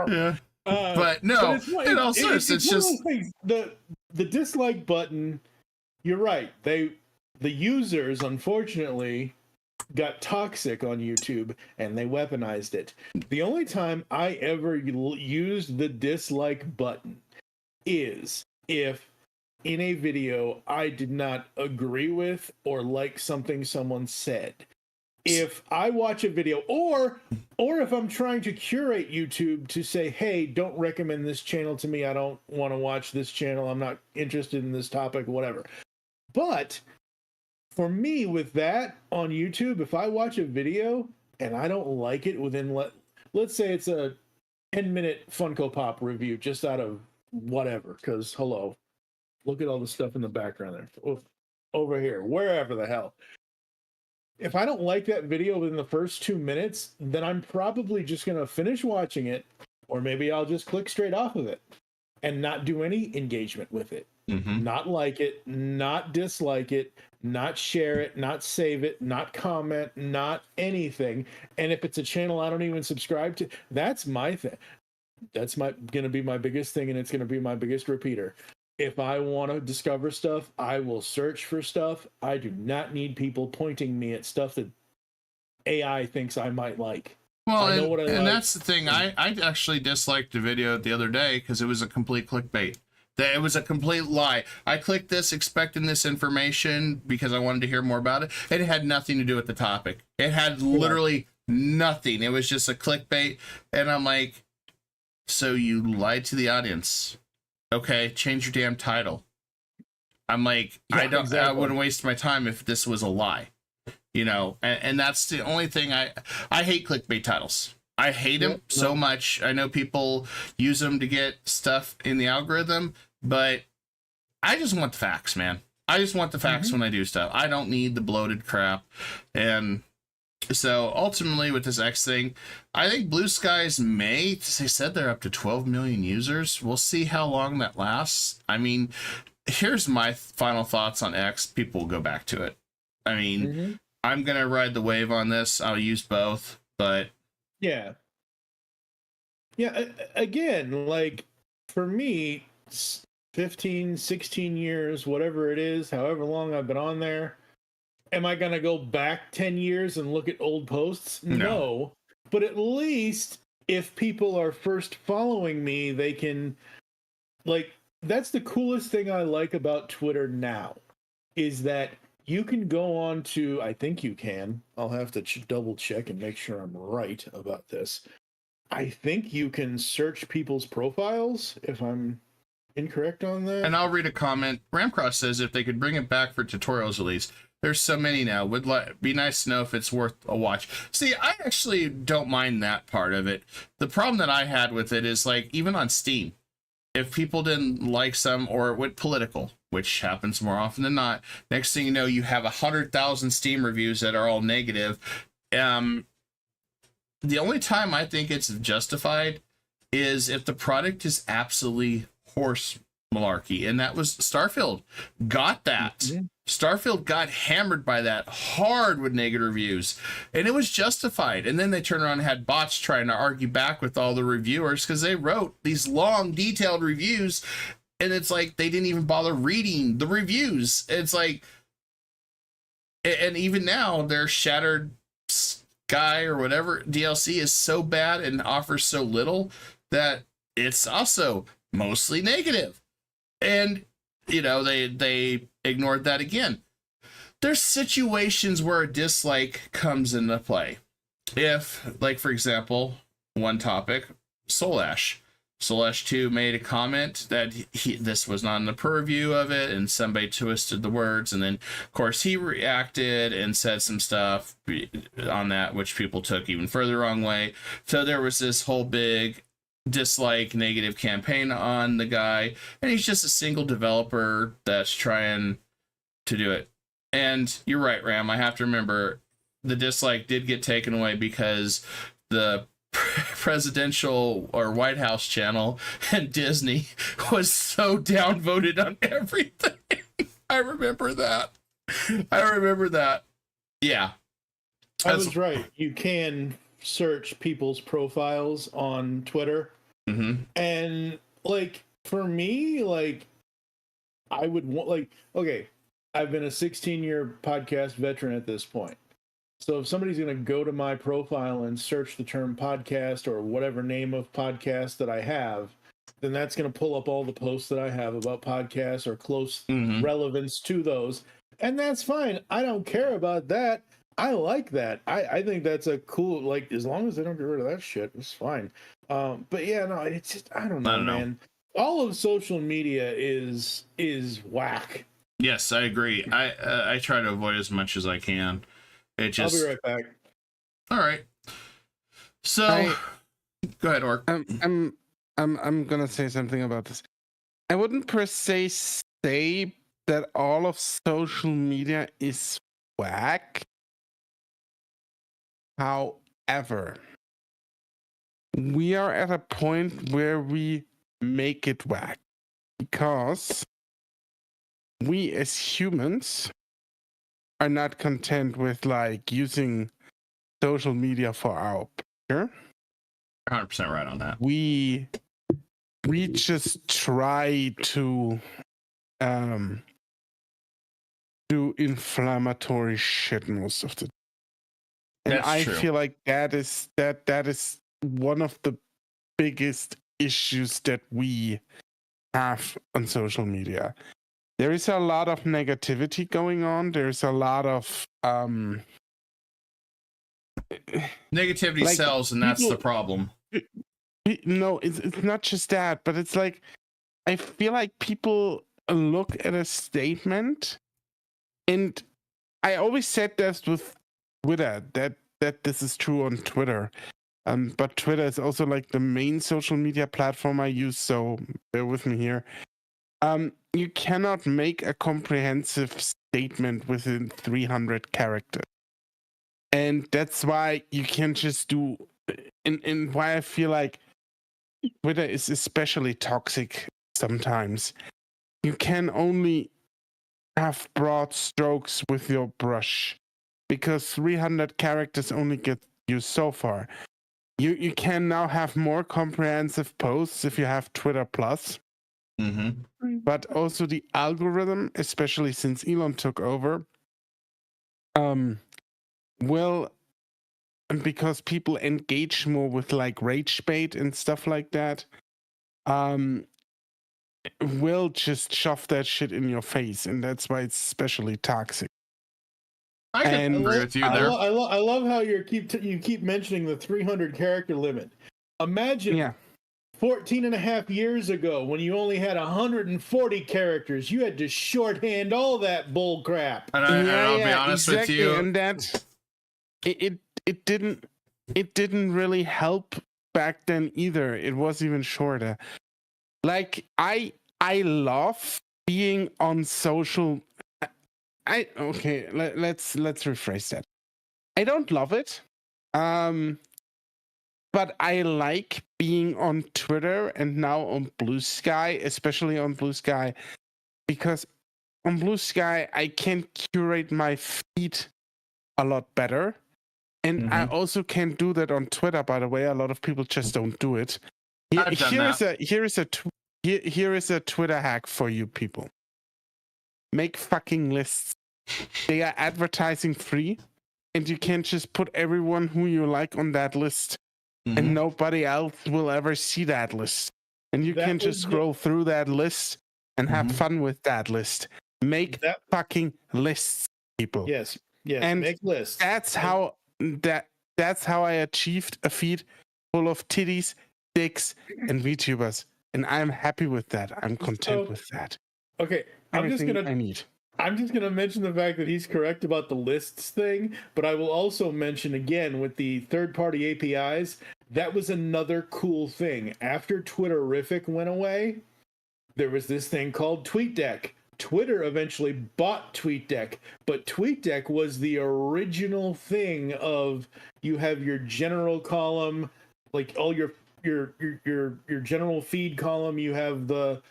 Yeah. But no, it's just things. The dislike button. You're right. The users, unfortunately, got toxic on YouTube and they weaponized it. The only time I ever used the dislike button is if in a video I did not agree with or like something someone said. If I watch a video or if I'm trying to curate YouTube to say, hey, don't recommend this channel to me. I don't want to watch this channel. I'm not interested in this topic, whatever. But for me, with that on YouTube, if I watch a video and I don't like it within, let's say it's a 10-minute Funko Pop review just out of whatever, because hello, look at all the stuff in the background there. Over here, wherever the hell. If I don't like that video within the first 2 minutes, then I'm probably just going to finish watching it, or maybe I'll just click straight off of it and not do any engagement with it. Mm-hmm. Not like it, not dislike it, not share it, not save it, not comment, not anything. And if it's a channel I don't even subscribe to, that's my thing. That's gonna be my biggest thing, and it's gonna be my biggest repeater. If I want to discover stuff, I will search for stuff. I do not need people pointing me at stuff that AI thinks I might like. Well, I know what I like. that's the thing. I actually disliked the video the other day because it was a complete clickbait. It was a complete lie. I clicked this expecting this information because I wanted to hear more about it. It had nothing to do with the topic. It had literally nothing. It was just a clickbait. And I'm like, so you lied to the audience. Okay, change your damn title. I'm like, I wouldn't waste my time if this was a lie. And that's the only thing I hate clickbait titles. I hate them so much. I know people use them to get stuff in the algorithm, but I just want the facts, man. I just want the facts when I do stuff. I don't need the bloated crap. And so ultimately with this X thing, I think Blue Skies they said they're up to 12 million users. We'll see how long that lasts. I mean, here's my final thoughts on X. People will go back to it. I mean, I'm going to ride the wave on this. I'll use both, but yeah. Again, like for me, 15, 16 years, whatever it is, however long I've been on there, am I going to go back 10 years and look at old posts? No. But at least if people are first following me, they can, like, that's the coolest thing I like about Twitter now, is that you can go on to, I think you can, I'll have to double check and make sure I'm right about this. I think you can search people's profiles, if I'm incorrect on that. And I'll read a comment. Ramcross says if they could bring it back for tutorials at least. There's so many now. Would be nice to know if it's worth a watch. See, I actually don't mind that part of it. The problem that I had with it is, like, even on Steam, if people didn't like some or it went political, which happens more often than not, next thing you know, you have 100,000 Steam reviews that are all negative. The only time I think it's justified is if the product is absolutely horse malarkey, and that was Starfield. Got that. Mhm. Starfield got hammered by that hard with negative reviews, and it was justified. And then they turned around and had bots trying to argue back with all the reviewers because they wrote these long, detailed reviews, and it's like they didn't even bother reading the reviews. It's like, and even now, their Shattered Sky or whatever DLC is so bad and offers so little that it's also mostly negative. And, you know, they ignored that again. There's situations where a dislike comes into play. If, like, for example, one topic, Soul Ash. Soul Ash 2 made a comment that this was not in the purview of it, and somebody twisted the words, and then, of course, he reacted and said some stuff on that, which people took even further wrong way. So there was this whole big dislike negative campaign on the guy, and he's just a single developer that's trying to do it. And you're right, Ram, I have to remember the dislike did get taken away because the presidential or White House channel and Disney was so downvoted on everything. I remember that. Yeah. I was right. You can search people's profiles on Twitter. Mm-hmm. And, like, for me, like, I would want, like, okay, I've been a 16-year podcast veteran at this point. So if somebody's going to go to my profile and search the term podcast or whatever name of podcast that I have, then that's going to pull up all the posts that I have about podcasts or close relevance to those. And that's fine. I don't care about that. I like that. I think that's a cool, like, as long as they don't get rid of that shit, it's fine. But yeah, no, it's just, I don't know, man. All of social media is whack. Yes, I agree. I try to avoid as much as I can. It just... I'll be right back. All right. So, go ahead, Orc. I'm gonna say something about this. I wouldn't per se say that all of social media is whack. However, we are at a point where we make it whack because we as humans are not content with like using social media for our pleasure. 100% right on that. We just try to do inflammatory shit most of the time. And That's I true. feel like that is one of the biggest issues that we have on social media. There is a lot of negativity going on. There's a lot of negativity like, sells, and that's the problem. No, it's not just that, but it's like I feel like people look at a statement, and I always said this with Twitter that this is true on Twitter. But Twitter is also like the main social media platform I use, so bear with me here. You cannot make a comprehensive statement within 300 characters. And that's why you can't just do, and why I feel like Twitter is especially toxic sometimes. You can only have broad strokes with your brush because 300 characters only get you so far. You can now have more comprehensive posts if you have Twitter Plus. Mm-hmm. But also the algorithm, especially since Elon took over, will, because people engage more with like rage bait and stuff like that, will just shove that shit in your face, and that's why it's especially toxic. I can agree with you there. I love how you keep mentioning the 300 character limit. Imagine 14 and a half years ago when you only had 140 characters. You had to shorthand all that bull crap. And I'll be honest with you. And that it didn't really help back then either. It was even shorter. Like I love being on social. Let's rephrase that. I don't love it. but I like being on Twitter and now on Blue Sky, especially on Blue Sky, because on Blue Sky I can curate my feed a lot better. And I also can do that on Twitter, by the way. A lot of people just don't do it. Here is a Twitter hack for you people. Make fucking lists. They are advertising free, and you can just put everyone who you like on that list, and nobody else will ever see that list. And you can just scroll through that list and have fun with that list. Make fucking lists, people. Yes, and make lists. That's how I achieved a feed full of titties, dicks, and VTubers, and I'm happy with that. I'm content with that. Okay, I'm just gonna mention the fact that he's correct about the lists thing, but I will also mention again with the third-party APIs, that was another cool thing. After Twitterific went away, there was this thing called TweetDeck. Twitter eventually bought TweetDeck, but TweetDeck was the original thing of you have your general column, like all your general feed column, you have the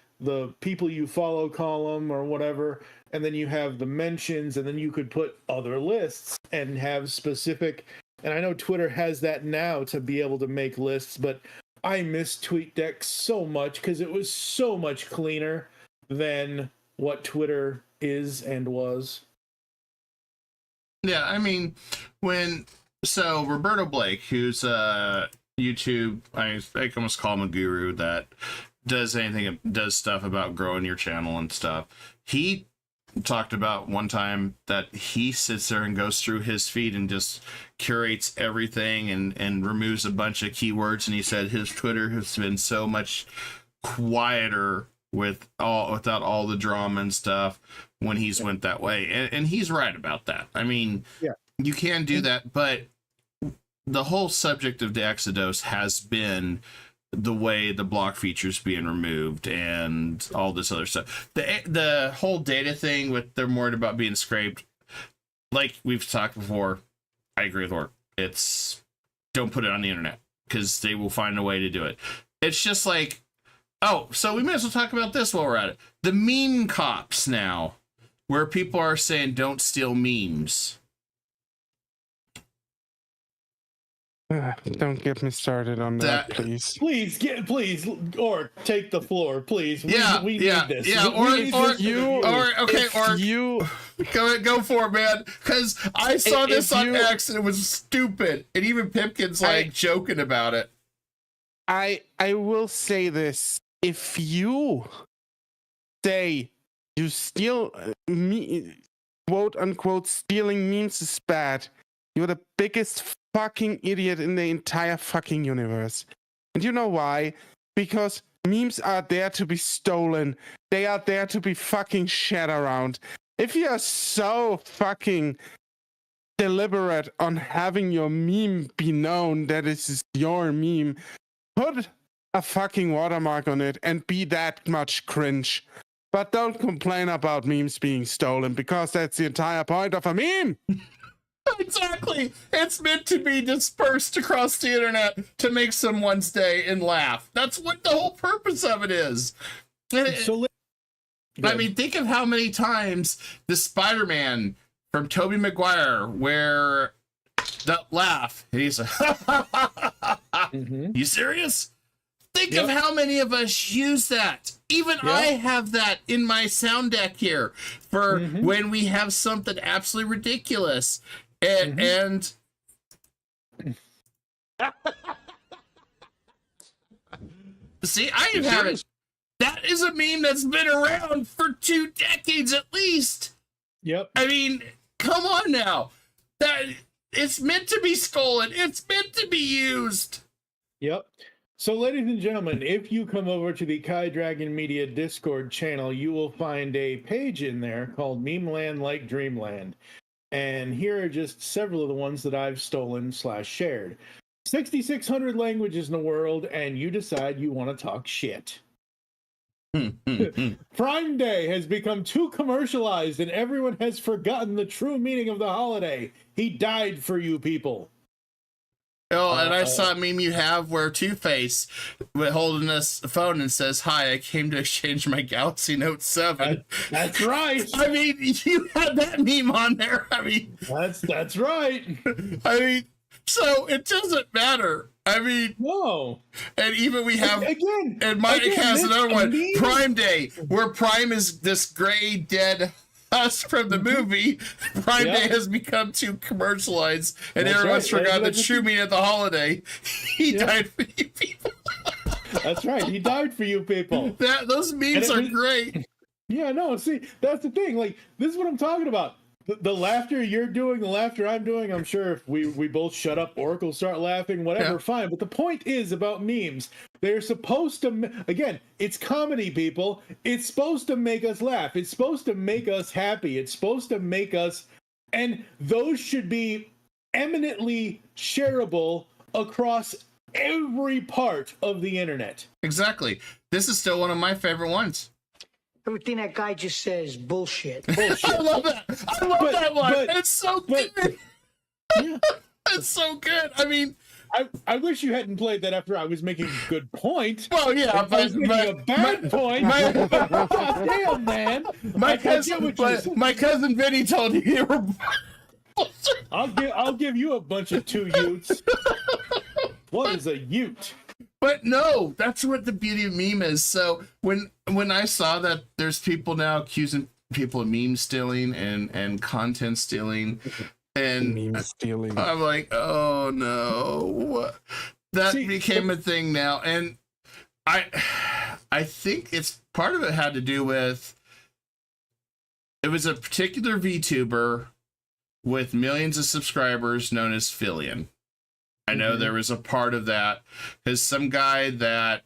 people you follow column or whatever, and then you have the mentions, and then you could put other lists and have specific, and I know Twitter has that now to be able to make lists, but I miss TweetDeck so much because it was so much cleaner than what Twitter is and was. Yeah, I mean, Roberto Blake, who's a YouTube, I almost call him a guru that does stuff about growing your channel and stuff. He talked about one time that he sits there and goes through his feed and just curates everything and removes a bunch of keywords, and he said his Twitter has been so much quieter without all the drama and stuff when he's went that way, and he's right about that. I mean, you can do that, but the whole subject of the Exodus has been the way the block features being removed and all this other stuff. The whole data thing with they're worried about being scraped, like we've talked before, I agree with Orc. It's don't put it on the internet because they will find a way to do it. It's just like, oh, so we may as well talk about this while we're at it. The meme cops now, where people are saying don't steal memes. Don't get me started on that, please. Please, or take the floor, please. We need this. Yeah, go for it, man. Because I saw this on X and it was stupid, and even Pipkin's joking about it. I will say this: if you say you steal quote unquote stealing memes is bad, you're the biggest fucking idiot in the entire fucking universe. And you know why? Because memes are there to be stolen. They are there to be fucking shared around. If you are so fucking deliberate on having your meme be known that this is your meme, put a fucking watermark on it and be that much cringe. But don't complain about memes being stolen, because that's the entire point of a meme. Exactly. It's meant to be dispersed across the internet to make someone's day and laugh. That's what the whole purpose of it is. I mean, think of how many times the Spider-Man from Tobey Maguire, where that laugh, he's you serious? Think of how many of us use that. Even I have that in my sound deck here for when we have something absolutely ridiculous. And see, I even have it. That is a meme that's been around for 2 decades at least. Yep. I mean, come on now. That it's meant to be stolen. It's meant to be used. Yep. So, ladies and gentlemen, if you come over to the Kai Dragon Media Discord channel, you will find a page in there called Meme Land Like Dreamland. And here are just several of the ones that I've stolen/shared. 6,600 languages in the world, and you decide you want to talk shit. Prime Day has become too commercialized, and everyone has forgotten the true meaning of the holiday. He died for you people. Oh, and I saw a meme you have where Two-Face holding this phone and says, "Hi, I came to exchange my Galaxy Note 7." That's right. I mean, you had that meme on there. I mean, that's right. I mean, so it doesn't matter. I mean, No. and even we have Again, and Mike has this another one, meme- Prime Day, where Prime is this gray dead husk from the movie. Prime Day has become too commercialized, and That's everyone's right. forgot that Shumi at the holiday, he died for you people. That's right. He died for you people. Those memes are great. Yeah, no, see, that's the thing. Like, this is what I'm talking about. The laughter you're doing, the laughter I'm doing, I'm sure if we both shut up, Oracle start laughing, whatever, fine. But the point is about memes. They're supposed to, again, it's comedy, people. It's supposed to make us laugh. It's supposed to make us happy. It's supposed to make us, and those should be eminently shareable across every part of the internet. Exactly. This is still one of my favorite ones. Everything that guy just says, bullshit. I love that. I love that one. It's so good. Yeah. It's so good. I mean, I wish you hadn't played that after I was making a good point. well, yeah, If I was making a bad point. God damn, man. my cousin Vinny told you you were. I'll give you a bunch of two utes. What is a ute? But no, that's what the beauty of meme is. So when I saw that there's people now accusing people of meme stealing and content stealing, and Meme stealing. I'm like, oh no, that became a thing now, and I think it's part of it had to do with it was a particular VTuber with millions of subscribers known as Fillion. I know there was a part of that because some guy that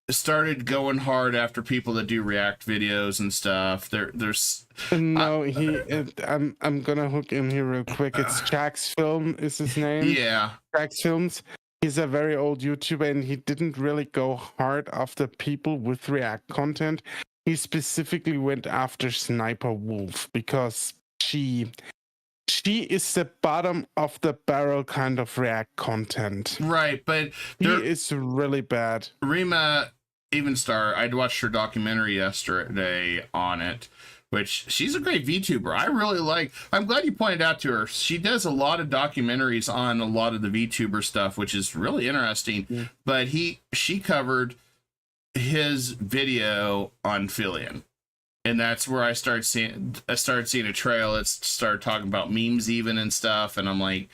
started going hard after people that do react videos and stuff. There's No, I'm gonna hook in here real quick. It's Jack's Film is his name. yeah. Jack's Films. He's a very old YouTuber, and he didn't really go hard after people with react content. He specifically went after Sniper Wolf because she is the bottom of the barrel kind of react content. Right, but He is really bad. Rima Evenstar, I'd watched her documentary yesterday on it, which she's a great VTuber. I really like. I'm glad you pointed out to her. She does a lot of documentaries on a lot of the VTuber stuff, which is really interesting. Yeah. But she covered his video on Fillion. And that's where I started seeing a trail. It started talking about memes even and stuff. And I'm like,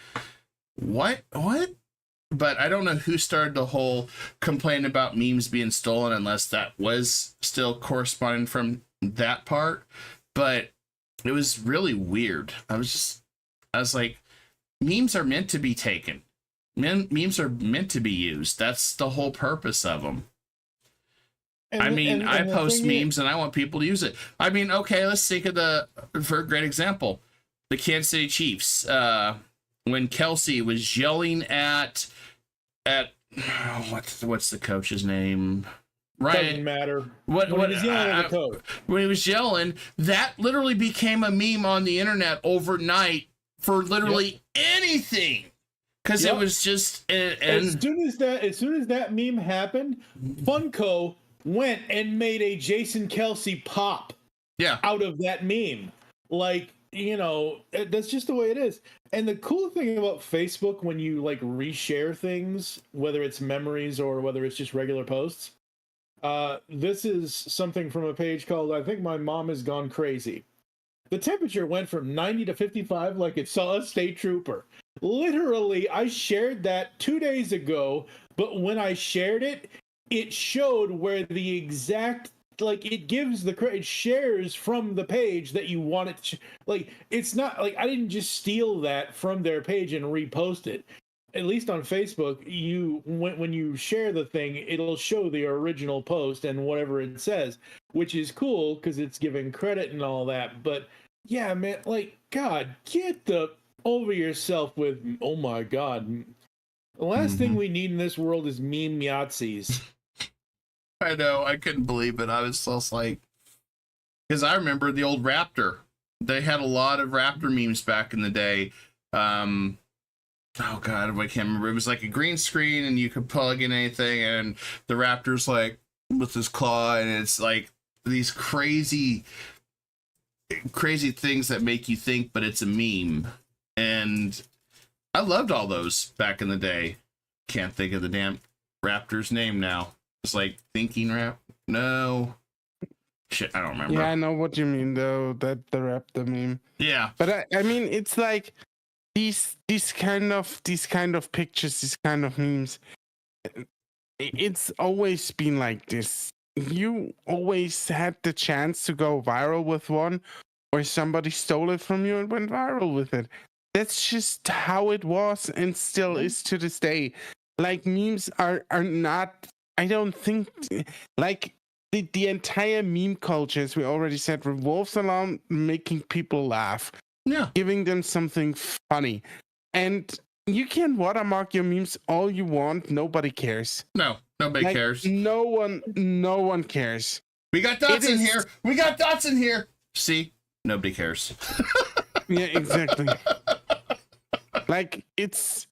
what? But I don't know who started the whole complaint about memes being stolen unless that was still corresponding from that part. But it was really weird. I was like, memes are meant to be taken. Memes are meant to be used. That's the whole purpose of them. I post memes and I want people to use it. I mean, okay, let's think of for a great example, the Kansas City Chiefs. When Kelsey was yelling at what's the coach's name? Ryan. Doesn't matter. When he was yelling at the coach. When he was yelling, that literally became a meme on the internet overnight for literally anything. Because it was just as soon as that meme happened, Funko went and made a Jason Kelsey pop out of that meme. Like, you know, that's just the way it is. And the cool thing about Facebook, when you like reshare things, whether it's memories or whether it's just regular posts, this is something from a page called I Think My Mom Has Gone Crazy. The temperature went from 90 to 55 like it saw a state trooper. Literally, I shared that 2 days ago, but when I shared it, it showed where the exact, like, it gives it shares from the page that you want it to, like, it's not, like, I didn't just steal that from their page and repost it. At least on Facebook, when you share the thing, it'll show the original post and whatever it says, which is cool because it's giving credit and all that. But yeah, man, like, God, get over yourself with, oh my God. The last thing we need in this world is meme Yahtzees. I know, I couldn't believe it. I was just like, because I remember the old Raptor. They had a lot of Raptor memes back in the day. oh god, I can't remember. It was like a green screen and you could plug in anything, and the raptor's like with his claw, and it's like these crazy things that make you think, but it's a meme. And I loved all those back in the day. Can't think of the damn raptor's name now. It's like thinking rap. No. Shit, I don't remember. Yeah, I know what you mean though. That the raptor meme. Yeah. But I mean, it's like these kind of pictures, these kind of memes. It's always been like this. You always had the chance to go viral with one, or somebody stole it from you and went viral with it. That's just how it was and still is to this day. Like memes are not. I don't think like the entire meme culture, as we already said, revolves around making people laugh. Yeah. Giving them something funny. And you can watermark your memes all you want. Nobody cares. No, nobody cares. No one cares. We got dots in here. We got dots in here. See? Nobody cares. Yeah, exactly. Like it's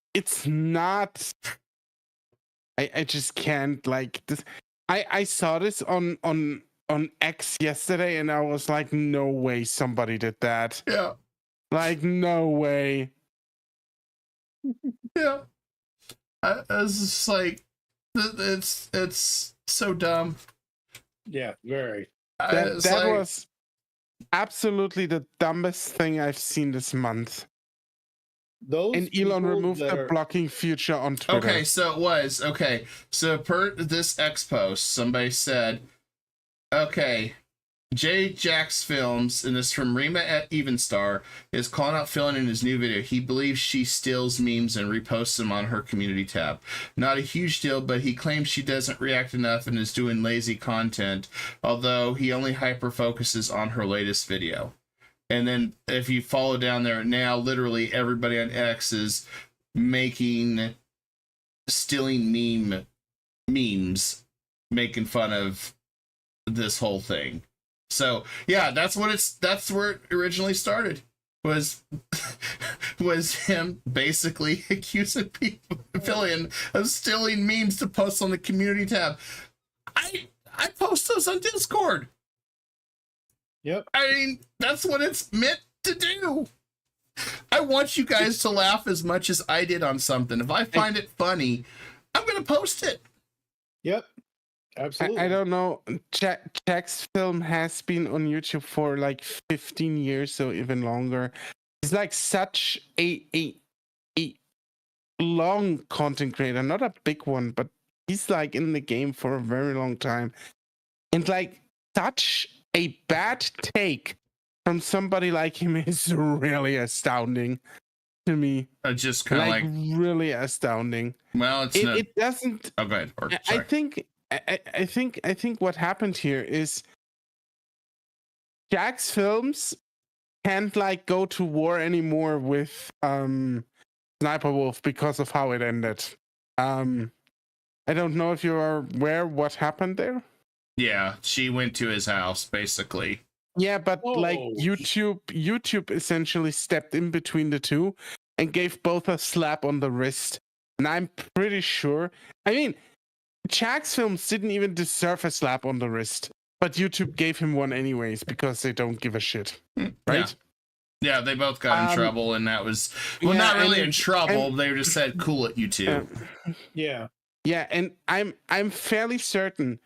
not. I just can't like this. I saw this on X yesterday, and I was like, no way somebody did that. Yeah. Like, no way. Yeah. I was just like, it's so dumb. Yeah, very. That was absolutely the dumbest thing I've seen this month. Those And Elon people removed that the are- blocking feature on Twitter. Okay, so it was. Okay, so per this X post, somebody said, okay, J. Jax Films, and this from Rima at Evenstar, is calling out Philin in his new video. He believes she steals memes and reposts them on her community tab. Not a huge deal, but he claims she doesn't react enough and is doing lazy content, although he only hyper-focuses on her latest video. And then if you follow down there now, literally everybody on X is stealing memes, making fun of this whole thing. So yeah, that's where it originally started, was him basically accusing people, Fillion, of stealing memes to post on the community tab. I post those on Discord. Yep. I mean, that's what it's meant to do. I want you guys to laugh as much as I did on something. If I find it funny, I'm going to post it. Yep. Absolutely. I don't know. Jack's film has been on YouTube for like 15 years, so even longer. He's like such a long content creator, not a big one, but he's like in the game for a very long time. And like such a bad take from somebody like him is really astounding to me. Just kind of like really astounding. Well, it doesn't. Oh, go ahead. Or, I think what happened here is Jack's films can't like go to war anymore with Sniper Wolf because of how it ended. I don't know if you are aware what happened there. Yeah, she went to his house basically. Yeah, but like Oh. YouTube essentially stepped in between the two and gave both a slap on the wrist. And I'm pretty sure. I mean, Jack's films didn't even deserve a slap on the wrist, but YouTube gave him one anyways because they don't give a shit, right? Yeah, they both got in trouble, and that was not really in trouble. They just said, "Cool it, you two." Yeah. Yeah, and I'm fairly certain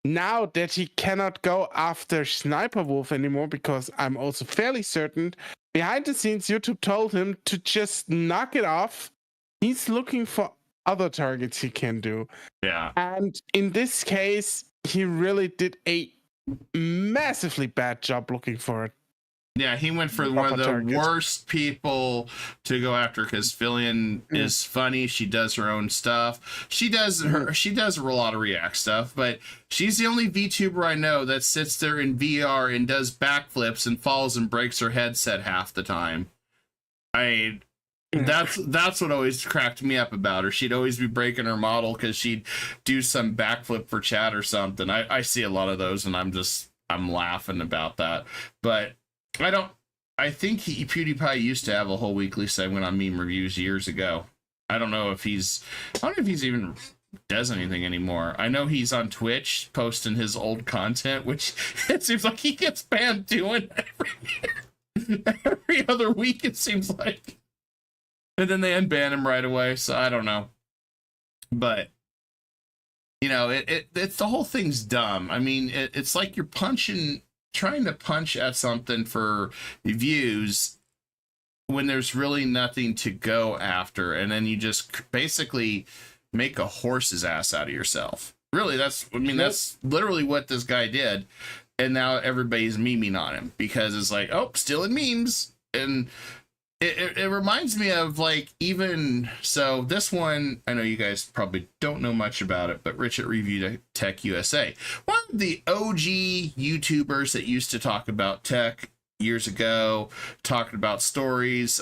now that he cannot go after Sniper Wolf anymore, because I'm also fairly certain behind the scenes YouTube told him to just knock it off. He's looking for other targets he can do. Yeah. And in this case, he really did a massively bad job looking for it. Yeah, he went for one of the worst people to go after, because Fillion is funny. She does her own stuff. She does a lot of React stuff, but she's the only VTuber I know that sits there in VR and does backflips and falls and breaks her headset half the time. That's what always cracked me up about her. She'd always be breaking her model because she'd do some backflip for chat or something. I see a lot of those, and I'm laughing about that. But I think PewDiePie used to have a whole weekly segment on meme reviews years ago. I don't know if he's even does anything anymore. I know he's on Twitch posting his old content, which it seems like he gets banned doing every other week, it seems like. And then they unban him right away, so I don't know. But you know, it's the whole thing's dumb. I mean, it's like you're trying to punch at something for views when there's really nothing to go after, and then you just basically make a horse's ass out of yourself. Really, that's literally what this guy did. And now everybody's memeing on him because it's like, oh, stealing memes. And it reminds me of like, even so this one, I know you guys probably don't know much about it, but Rich at Review Tech USA, one of the OG YouTubers that used to talk about tech years ago, talking about stories.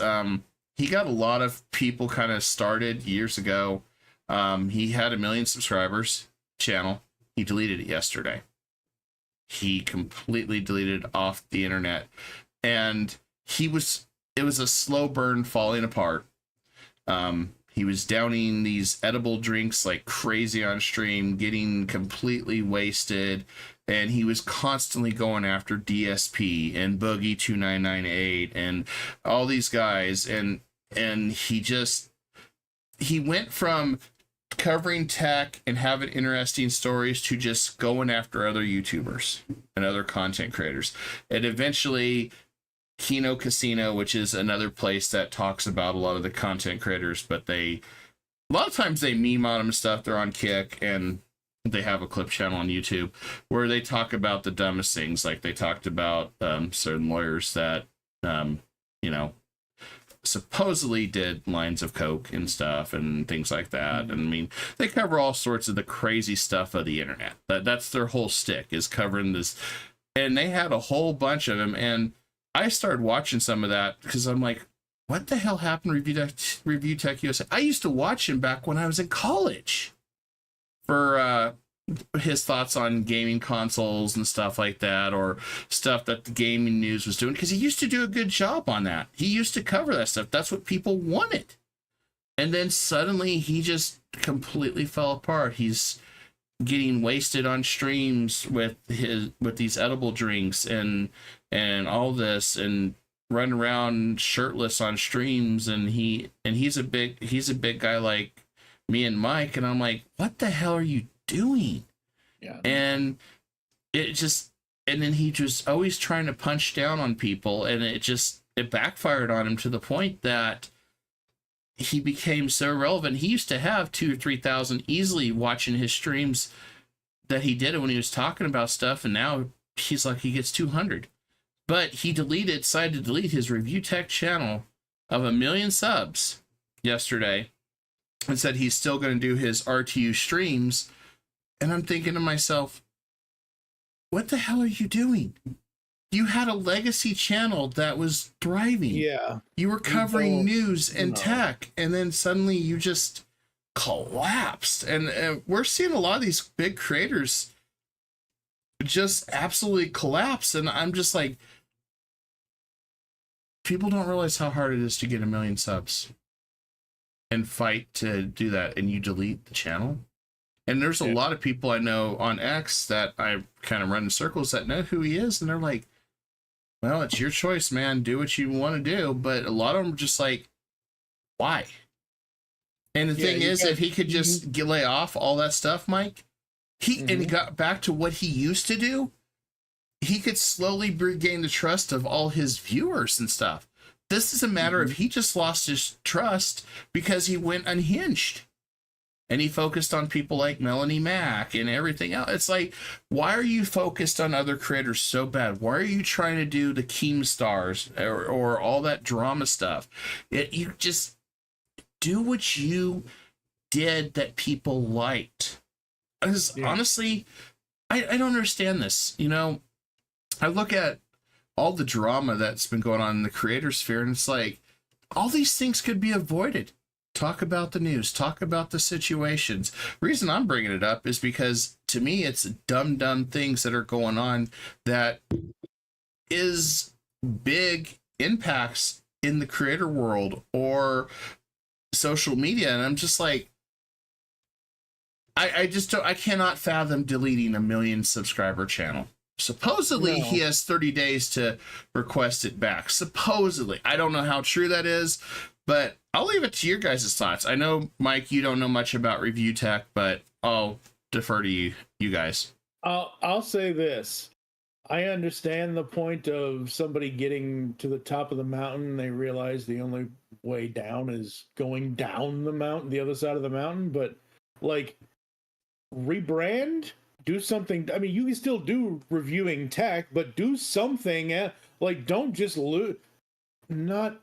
He got a lot of people kind of started years ago. He had 1 million subscribers channel. He deleted it yesterday. He completely deleted it off the internet, and it was a slow burn falling apart. He was downing these edible drinks like crazy on stream, getting completely wasted, and he was constantly going after DSP and Boogie 2998 and all these guys, and he went from covering tech and having interesting stories to just going after other YouTubers and other content creators. And eventually Kino Casino, which is another place that talks about a lot of the content creators, but a lot of times they meme on them and stuff. They're on Kick, and they have a clip channel on YouTube where they talk about the dumbest things. Like they talked about certain lawyers that, you know, supposedly did lines of coke and stuff and things like that. And I mean, they cover all sorts of the crazy stuff of the internet. That's their whole stick, is covering this. And they had a whole bunch of them, and I started watching some of that because I'm like, what the hell happened to Review Tech USA? I used to watch him back when I was in college for his thoughts on gaming consoles and stuff like that, or stuff that the gaming news was doing, because he used to do a good job on that. He used to cover that stuff. That's what people wanted. And then suddenly he just completely fell apart. He's getting wasted on streams with these edible drinks and all this, and running around shirtless on streams, and he's a big guy like me and Mike, and I'm like, what the hell are you doing? Yeah. And then he just always trying to punch down on people, and it backfired on him to the point that he became so irrelevant. He used to have 2,000 or 3,000 easily watching his streams that he did it when he was talking about stuff, and now he's like, he gets 200. But he decided to delete his Review Tech channel of 1 million subs yesterday, and said he's still going to do his RTU streams. And I'm thinking to myself, what the hell are you doing? You had a legacy channel that was thriving. Yeah. You were covering news and tech, and then suddenly you just collapsed. And we're seeing a lot of these big creators just absolutely collapse. And I'm just like, people don't realize how hard it is to get 1 million subs and fight to do that, and you delete the channel. And there's a lot of people I know on X that I kind of run in circles that know who he is, and they're like, well, it's your choice, man. Do what you want to do. But a lot of them are just like, why? And the thing is, if he could just lay off all that stuff, Mike, and he got back to what he used to do, he could slowly regain the trust of all his viewers and stuff. This is a matter of he just lost his trust because he went unhinged. And he focused on people like Melanie Mack and everything else. It's like, why are you focused on other creators so bad? Why are you trying to do the Keemstars or all that drama stuff? You just do what you did that people liked. Honestly, I don't understand this. You know, I look at all the drama that's been going on in the creator sphere, and it's like, all these things could be avoided. Talk about the news, talk about the situations. The reason I'm bringing it up is because to me, it's dumb things that are going on that is big impacts in the creator world, or social media, and I'm just like, I just don't, I cannot fathom deleting a 1 million subscriber channel. Supposedly No. he has 30 days to request it back. Supposedly. I don't know how true that is, but I'll leave it to your guys' thoughts. I know, Mike, you don't know much about review tech, but I'll defer to you guys. I'll say this. I understand the point of somebody getting to the top of the mountain. They realize the only way down is going down the mountain, the other side of the mountain. But like, rebrand, do something. I mean, you can still do reviewing tech, but do something. Like, don't just lose. Not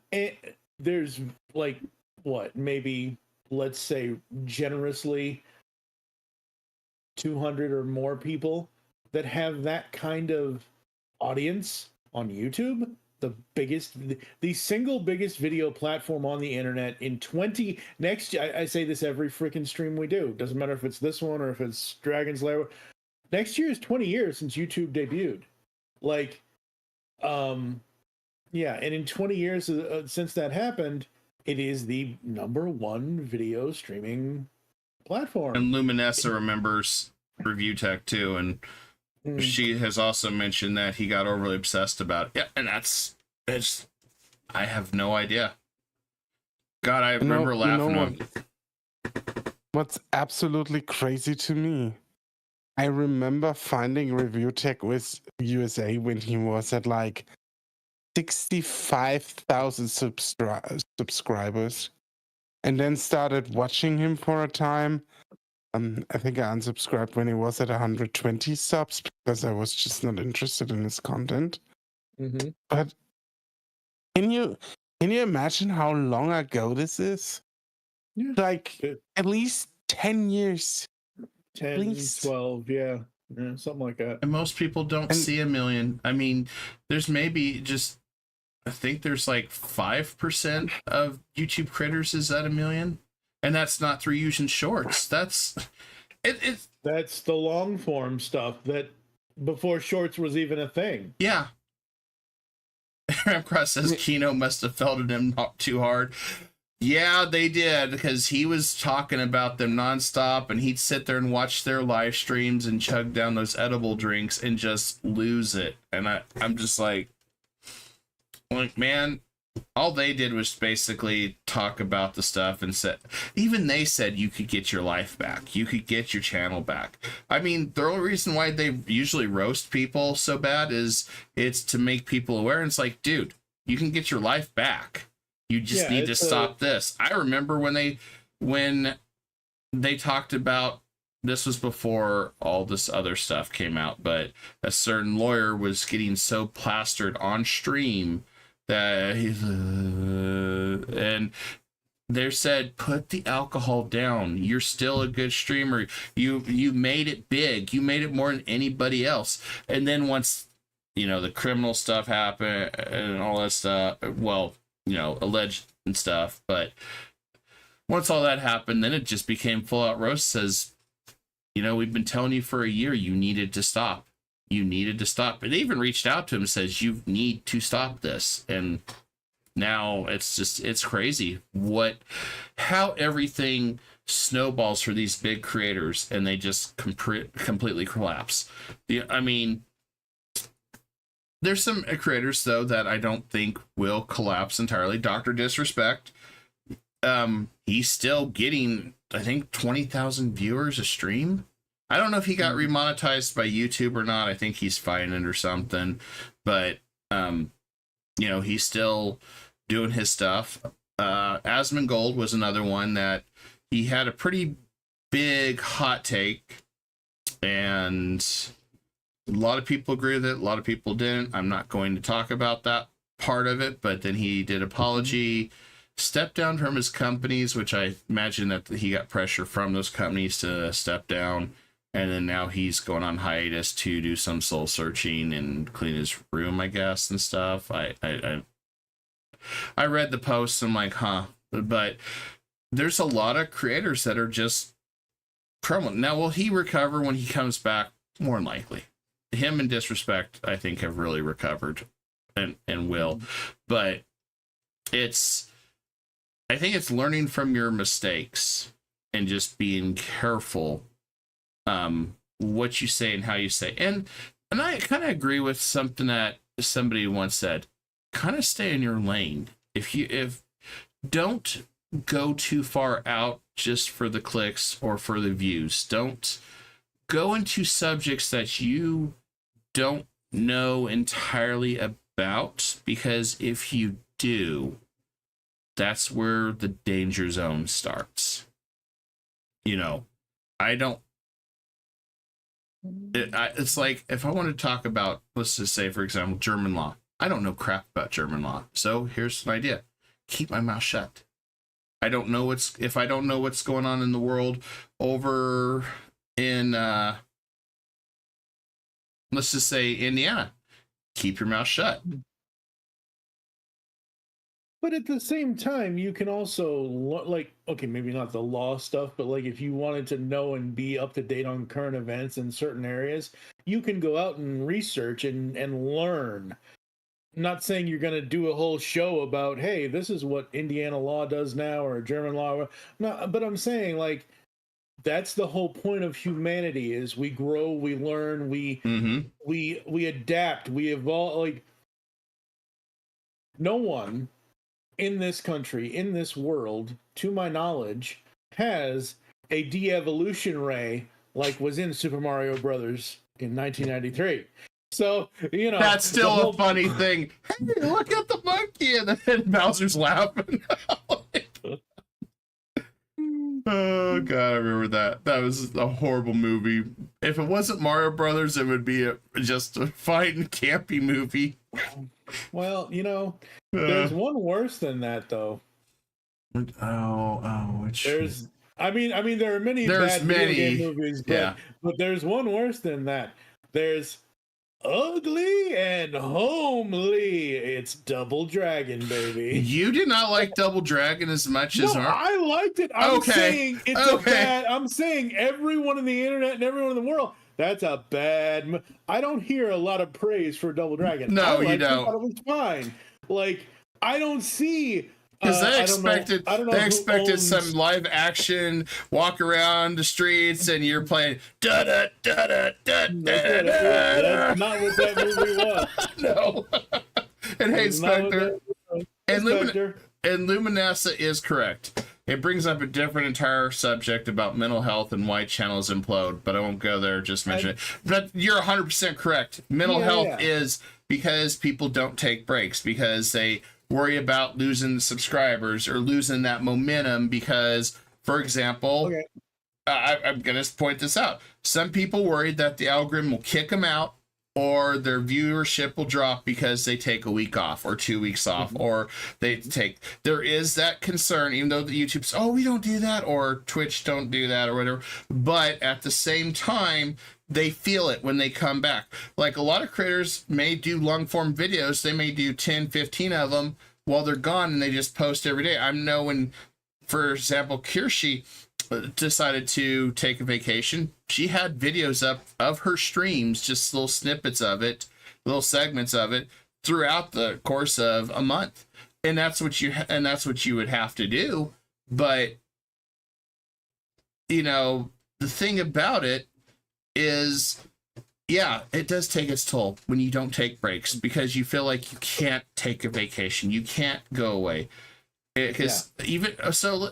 there's like what, maybe, let's say generously 200 or more people that have that kind of audience on YouTube. The single biggest video platform on the internet in 20 next. I say this every freaking stream we do. Doesn't matter if it's this one or if it's Dragon's Lair. Next year is 20 years since YouTube debuted. Like, yeah, and in 20 years since that happened, it is the #1 video streaming platform. And Luminessa remembers review tech too, and she has also mentioned that he got overly obsessed about it. Yeah, and it's I have no idea. God, I remember laughing. What's absolutely crazy to me? I remember finding Review Tech with USA when he was at like 65,000 subscribers, and then started watching him for a time. I think I unsubscribed when he was at 120 subs because I was just not interested in his content. Mm-hmm. But can you imagine how long ago this is? Yeah. Like at least 10 years. 10, least. 12, yeah, something like that. And most people don't see 1 million. I mean, there's maybe just, I think there's like 5% of YouTube creators is at 1 million. And that's not through using shorts. That's That's the long form stuff that before shorts was even a thing. Yeah. Ramcross says Kino must have felt at him not too hard. Yeah, they did, because he was talking about them nonstop, and he'd sit there and watch their live streams and chug down those edible drinks and just lose it. And I'm just like, man, all they did was basically talk about the stuff and said, even they said you could get your life back. You could get your channel back. I mean, the only reason why they usually roast people so bad is it's to make people aware. And it's like, dude, you can get your life back. You just need to stop this. I remember when they talked about, this was before all this other stuff came out, but a certain lawyer was getting so plastered on stream that he's and they said, put the alcohol down. You're still a good streamer. You made it big. You made it more than anybody else. And then once, the criminal stuff happened and all that stuff, well, alleged and stuff, but once all that happened, then it just became full out roast. Says, we've been telling you for a year you needed to stop. You needed to stop. And they even reached out to him and says, you need to stop this. And now it's crazy how everything snowballs for these big creators, and they just completely collapse. I mean, there's some creators though that I don't think will collapse entirely. Dr. Disrespect, he's still getting, I think, 20,000 viewers a stream. I don't know if he got remonetized by YouTube or not. I think he's fighting it or something, but he's still doing his stuff. Asmongold was another one that he had a pretty big hot take, and a lot of people agree with it. A lot of people didn't. I'm not going to talk about that part of it, but then he did apology, stepped down from his companies, which I imagine that he got pressure from those companies to step down. And then now he's going on hiatus to do some soul searching and clean his room, I guess, and stuff. I read the posts. I'm like, huh. But there's a lot of creators that are just crumbling. Now, will he recover when he comes back? More than likely. Him and Disrespect, I think, have really recovered and will. But it's I think it's learning from your mistakes and just being careful what you say and how you say. And I kind of agree with something that somebody once said. Kind of stay in your lane. If don't go too far out just for the clicks or for the views. Don't go into subjects that you don't know entirely about, because if you do, that's where the danger zone starts. You know, I don't. It's like if I want to talk about, let's just say, for example, German law. I don't know crap about German law. So here's an idea. Keep my mouth shut. I don't know if I don't know what's going on in the world over in, let's just say Indiana. Keep your mouth shut. But at the same time, you can also, like, okay, maybe not the law stuff, but like if you wanted to know and be up to date on current events in certain areas, you can go out and research and learn. I'm not saying you're going to do a whole show about, hey, this is what Indiana law does now or German law. No, but I'm saying, like, that's the whole point of humanity: is we grow, we learn, we adapt, we evolve. Like, no one in this country, in this world, to my knowledge, has a de-evolution ray like was in Super Mario Brothers in 1993. So, you know, that's still a funny thing. Hey, look at the monkey, and then Bowser's laughing. Oh god, I remember that. That was a horrible movie. If it wasn't Mario Brothers, it would be just a fine campy movie. Well, you know, there's one worse than that, though. Which there's I mean there are many bad video game movies, but there's one worse than that. There's Ugly and Homely. It's Double Dragon, baby. You did not like Double Dragon as much as I liked it. I'm saying it's a bad. I'm saying everyone on the internet and everyone in the world, that's a bad. I don't hear a lot of praise for Double Dragon. No, you don't. I thought it was fine. Like, I don't see. Because they expected some live action walk around the streets and you're playing da da da da da da. That's not what that movie was. No. And hey, Spectre, and Luminessa is correct. It brings up a different entire subject about mental health and why channels implode, but I won't go there. Just mention it. But you're 100% correct. Mental health is because people don't take breaks, because they worry about losing subscribers or losing that momentum because, for example, I'm going to point this out. Some people worried that the algorithm will kick them out or their viewership will drop because they take a week off or 2 weeks off, or there is that concern, even though the YouTube's, we don't do that, or Twitch don't do that or whatever. But at the same time, they feel it when they come back. Like a lot of creators may do long form videos. They may do 10, 15 of them while they're gone and they just post every day. I know when, for example, Kirshi decided to take a vacation, she had videos up of her streams, just little snippets of it, little segments of it throughout the course of a month. And that's what you would have to do. But, you know, the thing about it is, it does take its toll when you don't take breaks, because you feel like you can't take a vacation, you can't go away. Because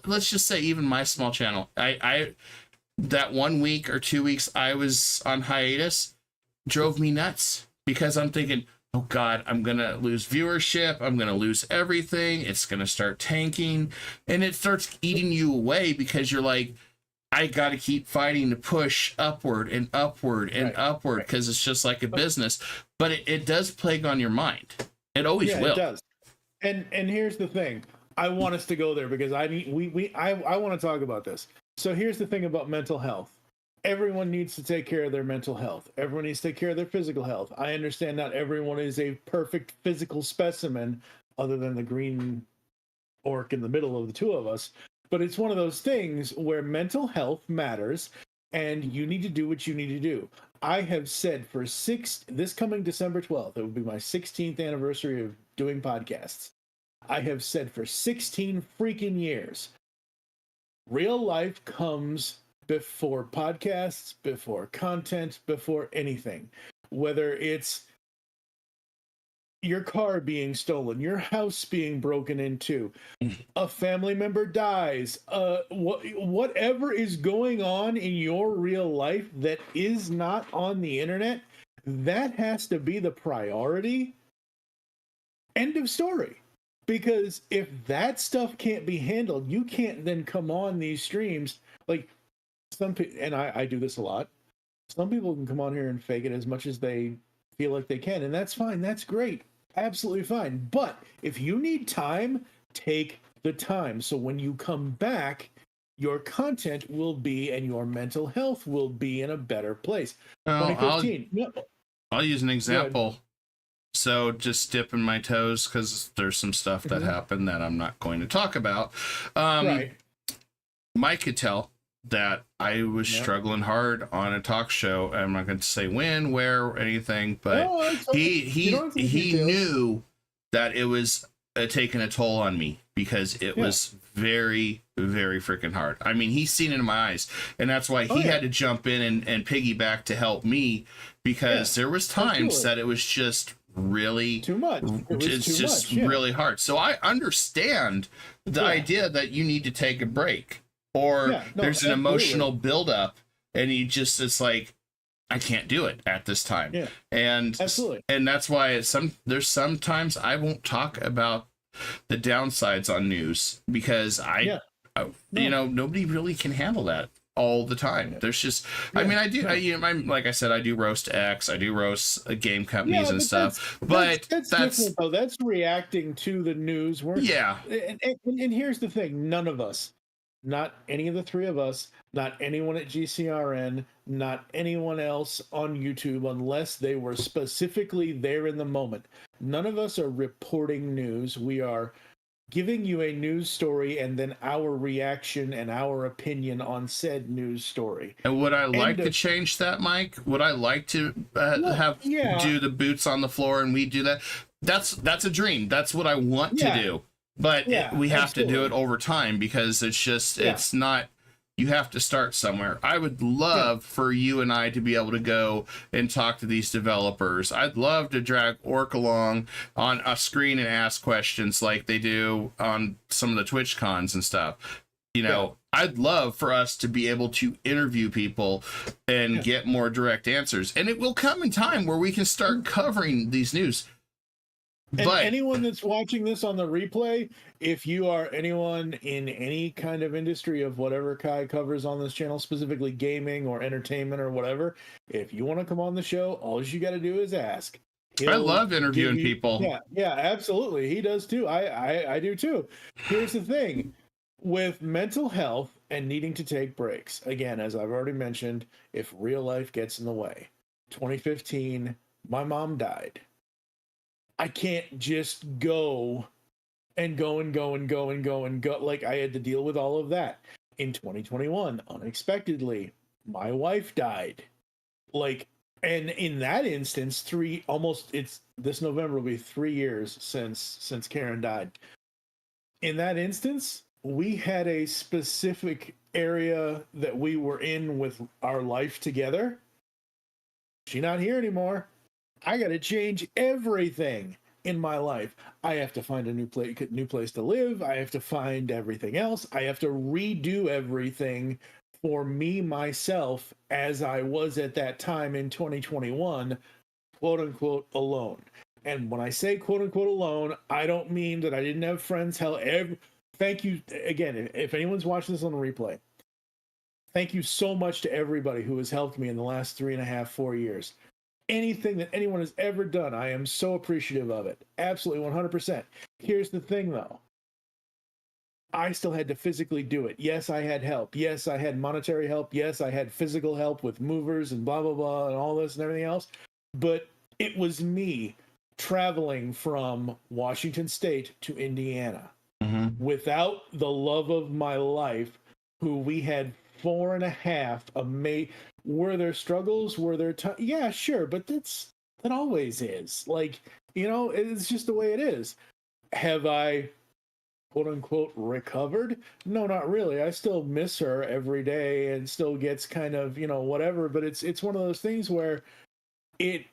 let's just say even my small channel, I that 1 week or 2 weeks I was on hiatus drove me nuts, because I'm thinking, oh God, I'm gonna lose viewership, I'm gonna lose everything, it's gonna start tanking, and it starts eating you away, because you're like, I got to keep fighting to push upward and upward and upward, because it's just like a business. But it does plague on your mind. It always will. It does. And here's the thing. I want us to go there because I want to talk about this. So here's the thing about mental health. Everyone needs to take care of their mental health. Everyone needs to take care of their physical health. I understand not everyone is a perfect physical specimen, other than the green orc in the middle of the two of us. But it's one of those things where mental health matters, and you need to do what you need to do. I have said for this coming December 12th, it will be my 16th anniversary of doing podcasts. I have said for 16 freaking years, real life comes before podcasts, before content, before anything. Whether it's your car being stolen, your house being broken into, a family member dies, whatever is going on in your real life that is not on the internet, that has to be the priority. End of story. Because if that stuff can't be handled, you can't then come on these streams. Like some people, and I do this a lot. Some people can come on here and fake it as much as they feel like they can, and that's fine. That's great. Absolutely fine. But if you need time, take the time. So when you come back, your content will be and your mental health will be in a better place. Well, 2015. I'll use an example. So just dipping my toes because there's some stuff that happened that I'm not going to talk about. Right. Mike could tell that I was struggling hard on a talk show. I'm not going to say when, where, or anything, but he knew that it was taking a toll on me because it was very, very freaking hard. I mean, he's seen it in my eyes, and that's why he had to jump in and piggyback to help me because there was times that it was just really too much. It's just really hard. So I understand the idea that you need to take a break. Or there's an emotional buildup, and it's like, I can't do it at this time. Yeah. And and that's why there's sometimes I won't talk about the downsides on news because nobody really can handle that all the time. There's just I mean I'm like I said, I do roast X, I do roast game companies and stuff. But that's different though. That's reacting to the news. And here's the thing, none of us, not any of the three of us, not anyone at GCRN, not anyone else on YouTube, unless they were specifically there in the moment. None of us are reporting news. We are giving you a news story and then our reaction and our opinion on said news story. And would I like to change that, Mike? Would I like to do the boots on the floor and we do that? That's a dream. That's what I want to do. But we have to do it over time because it's just, it's not, you have to start somewhere. I would love for you and I to be able to go and talk to these developers. I'd love to drag Orc along on a screen and ask questions like they do on some of the Twitch cons and stuff. You know, I'd love for us to be able to interview people and get more direct answers. And it will come in time where we can start covering these news. And anyone that's watching this on the replay, if you are anyone in any kind of industry of whatever Kai covers on this channel, specifically gaming or entertainment or whatever, if you want to come on the show, all you got to do is ask. I love interviewing people. Yeah, absolutely. He does too. I do too. Here's the thing. With mental health and needing to take breaks, again, as I've already mentioned, if real life gets in the way. 2015, my mom died. I can't just go. Like I had to deal with all of that. In 2021, unexpectedly, my wife died. Like, and in that instance, this November will be 3 years since Karen died. In that instance, we had a specific area that we were in with our life together. She's not here anymore. I got to change everything in my life. I have to find a new place to live. I have to find everything else. I have to redo everything for me, myself, as I was at that time in 2021, quote unquote, alone. And when I say quote unquote alone, I don't mean that I didn't have friends. Thank you again. If anyone's watching this on the replay, thank you so much to everybody who has helped me in the last 3.5, 4 years. Anything that anyone has ever done, I am so appreciative of it. Absolutely, 100%. Here's the thing, though. I still had to physically do it. Yes, I had help. Yes, I had monetary help. Yes, I had physical help with movers and blah, blah, blah, and all this and everything else. But it was me traveling from Washington State to Indiana without the love of my life, who we had 4.5 amazing. Were there struggles? Were there yeah, sure, but that always is. Like, it's just the way it is. have I quote unquote recovered? No, not really. I still miss her every day and still gets kind of, whatever, but it's one of those things where it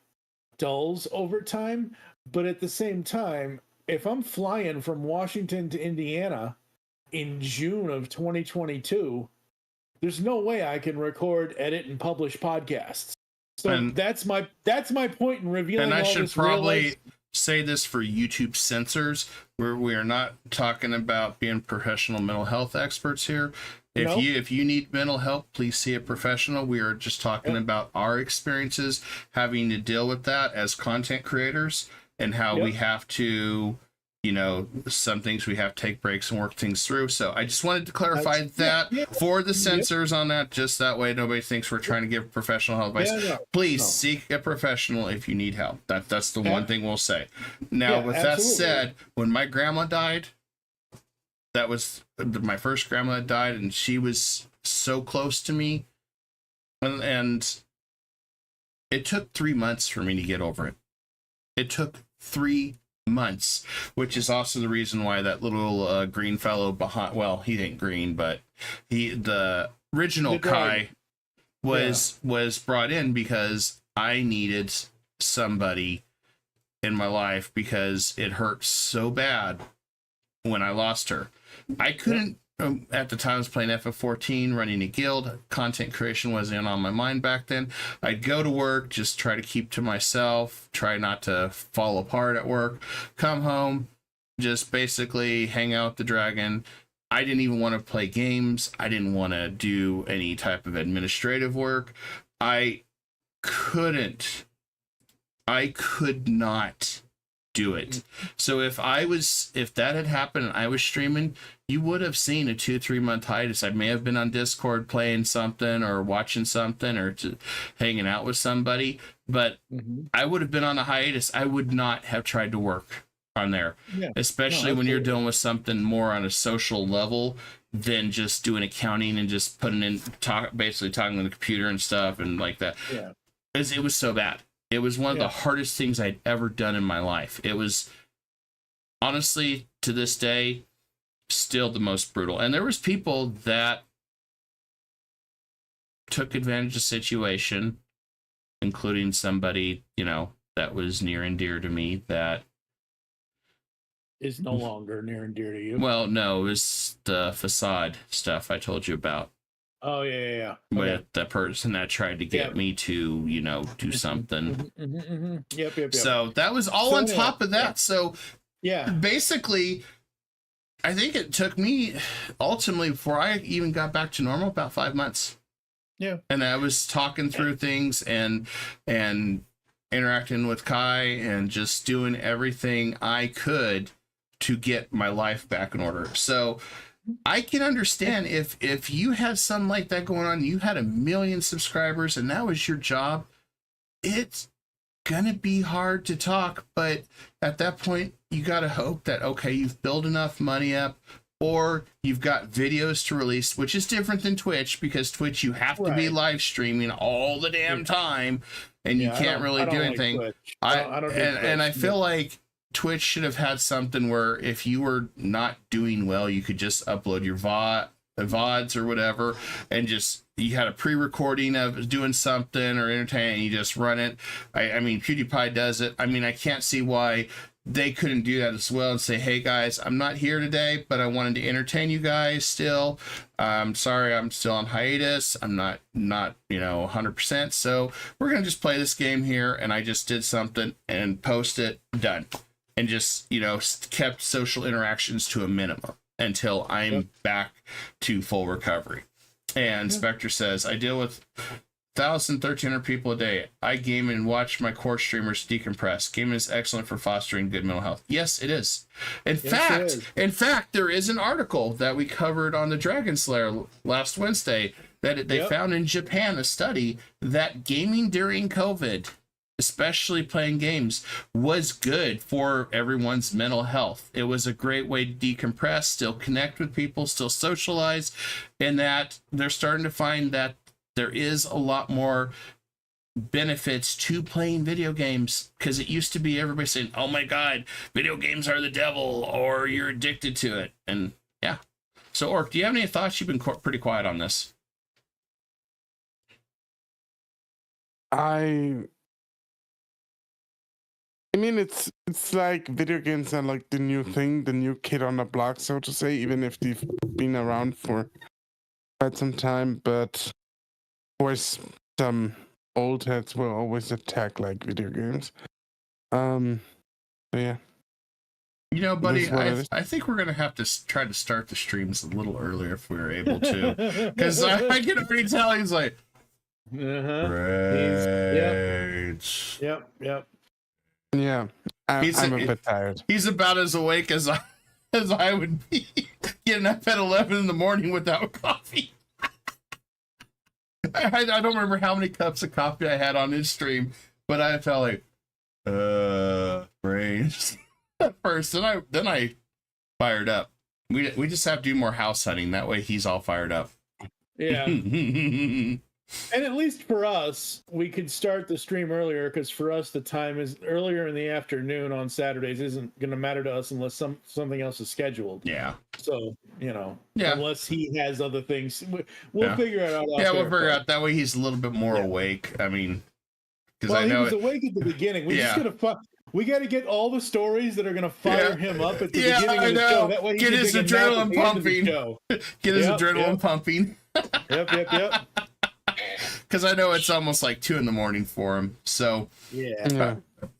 dulls over time, but at the same time, if I'm flying from Washington to Indiana in June of 2022, there's no way I can record, edit, and publish podcasts. So that's my point in revealing. And I all should this probably say this for YouTube censors, where we are not talking about being professional mental health experts here. If you need mental help, please see a professional. We are just talking about our experiences having to deal with that as content creators, and how we have to, some things we have to take breaks and work things through. So I just wanted to clarify that for the censors on that, just that way nobody thinks we're trying to give professional help advice. Please seek a professional if you need help. That's the one thing we'll say. Now, with that said, when my grandma died, that was my first grandma that died, and she was so close to me, and it took 3 months for me to get over it. It took 3 months, which is also the reason why that little green fellow behind, well, he ain't green, but the original Kai was brought in because I needed somebody in my life, because it hurt so bad when I lost her. I couldn't, at the time I was playing FF14, running a guild. Content creation wasn't on my mind back then. I'd go to work, just try to keep to myself, try not to fall apart at work, come home, just basically hang out with the dragon. I didn't even want to play games. I didn't want to do any type of administrative work. I could not do it. So if that had happened and I was streaming, you would have seen a 2-3 month hiatus. I may have been on Discord playing something or watching something or hanging out with somebody, but I would have been on a hiatus. I would not have tried to work on there, especially when you're dealing with something more on a social level than just doing accounting and just putting in basically talking on the computer and stuff and like that. It was so bad. It was one of the hardest things I'd ever done in my life. It was, honestly, to this day, still the most brutal. And there was people that took advantage of the situation, including somebody, that was near and dear to me, that is no longer near and dear to you. Well, no, it was the facade stuff I told you about. Oh, yeah. With the person that tried to get me to, do something. Yep. So that was all on top of that. So, basically, I think it took me, ultimately, before I even got back to normal, about 5 months. Yeah. And I was talking through things and interacting with Kai and just doing everything I could to get my life back in order. So I can understand if you had something like that going on, you had 1 million subscribers and that was your job, it's gonna be hard to talk. But at that point, you gotta hope that, okay, you've built enough money up, or you've got videos to release, which is different than Twitch, because Twitch, you have to be live streaming all the damn time, and you can't really do anything. I feel like Twitch should have had something where if you were not doing well, you could just upload your VODs or whatever, and just, you had a pre-recording of doing something or entertaining, and you just run it. I mean, PewDiePie does it. I mean, I can't see why they couldn't do that as well and say, hey guys, I'm not here today, but I wanted to entertain you guys still. Sorry, I'm still on hiatus. I'm not 100%. So we're going to just play this game here. And I just did something and post it, done. And just, kept social interactions to a minimum until I'm back to full recovery. And Spectre says, I deal with 1,300 people a day. I game and watch my core streamers decompress. Gaming is excellent for fostering good mental health. Yes, it is. In fact, there is an article that we covered on the Dragon Slayer last Wednesday that they found in Japan, a study that gaming during COVID, especially playing games, was good for everyone's mental health. It was a great way to decompress, still connect with people, still socialize, and that they're starting to find that there is a lot more benefits to playing video games, because it used to be everybody saying, oh my god, video games are the devil or you're addicted to it. And yeah. So Orc, do you have any thoughts? You've been pretty quiet on this. I mean, it's like video games are like the new thing, the new kid on the block, so to say, even if they've been around for quite some time. But of course, some old heads will always attack like video games. So yeah. You know, buddy, I think we're going to have to try to start the streams a little earlier if we were able to. Because I can already tell he's like, Yep. Yeah, I'm a bit tired. He's about as awake as I would be getting up at 11 in the morning without coffee. I don't remember how many cups of coffee I had on his stream, but I felt like, brains at first. Then I fired up. We just have to do more house hunting. That way he's all fired up. Yeah. And at least for us, we could start the stream earlier, because for us, the time is earlier in the afternoon on Saturdays isn't going to matter to us unless something else is scheduled. Yeah. So, yeah, unless he has other things, we'll figure it out. Yeah, we'll figure out. That way he's a little bit more awake. I mean, because I know he was awake at the beginning. We just we got to get all the stories that are going to fire him up at the beginning of the show. That way he get his adrenaline pumping. Get his adrenaline pumping. Yep. Because I know it's almost like 2 a.m. for him. So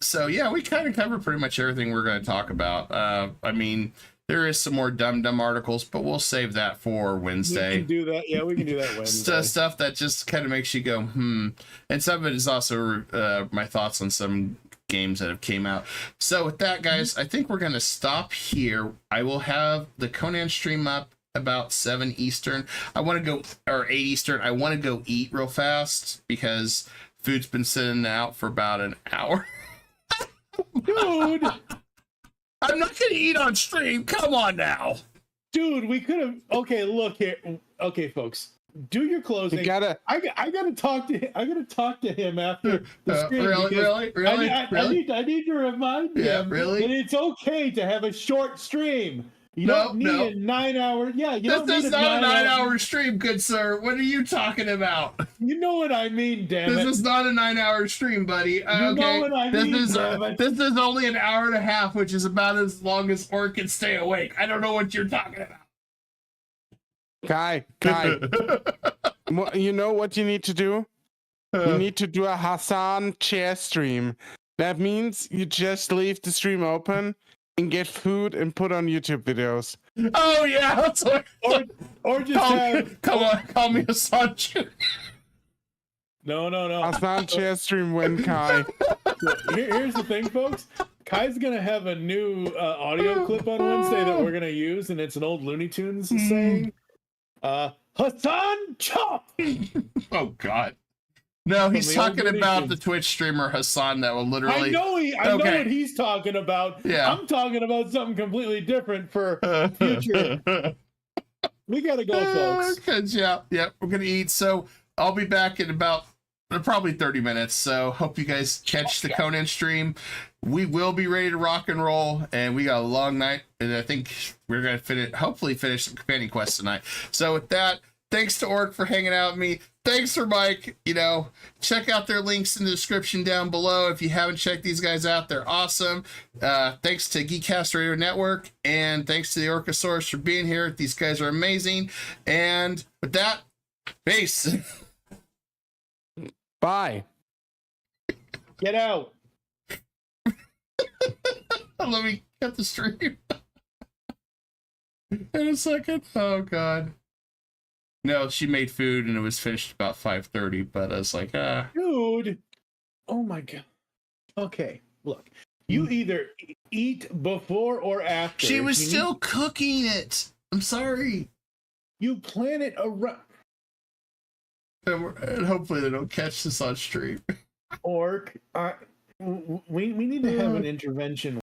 so we kind of cover pretty much everything we're going to talk about. I mean, there is some more dumb articles, but we'll save that for Wednesday. We can do that. Yeah, we can do that Wednesday. Stuff that just kind of makes you go, And some of it is also my thoughts on some games that have came out. So with that, guys, I think we're going to stop here. I will have the Conan stream up about 7 Eastern. I want to go, or 8 Eastern. I want to go eat real fast because food's been sitting out for about an hour. Dude, I'm not going to eat on stream. Come on now. Dude, we could have. Okay, look here. Okay, folks, do your closing. You gotta. I gotta talk to him. I gotta talk to him after the stream. Really? I need to remind him that it's okay to have a short stream. You don't need a 9-hour. Yeah, this is not a 9-hour stream, good sir. What are you talking about? You know what I mean, damn it. This is not a 9-hour stream, buddy. You know what I mean, this is only an hour and a half, which is about as long as Orc can stay awake. I don't know what you're talking about. Kai. You know what you need to do? You need to do a Hassan chair stream. That means you just leave the stream open and get food and put on YouTube videos. Oh yeah, or just call me Hassan Chair. No. Hassan chair stream win, Kai. Here's the thing, folks. Kai's gonna have a new audio clip on Wednesday that we're gonna use, and it's an old Looney Tunes saying, "Hassan Chop." Oh God. No, he's talking about the Twitch streamer Hassan that will literally. I know what he's talking about. Yeah. I'm talking about something completely different for future. We gotta go, folks. Yeah, we're gonna eat. So I'll be back in about probably 30 minutes. So hope you guys catch the Conan stream. We will be ready to rock and roll, and we got a long night, and I think we're gonna hopefully finish the companion quest tonight. So with that, thanks to Orc for hanging out with me. Thanks for Mike. Check out their links in the description down below. If you haven't checked these guys out, they're awesome. Thanks to Geekcast Radio Network, and thanks to the Orcasaurus for being here. These guys are amazing. And with that, peace. Bye. Get out. Let me cut the stream. In a second. Oh, God. No, she made food and it was finished about 5:30, but I was like, Dude. Oh my God. Okay, look. You either eat before or after. She was still cooking it. I'm sorry. You plan it around. And hopefully they don't catch this on stream. Orc, we need to have an intervention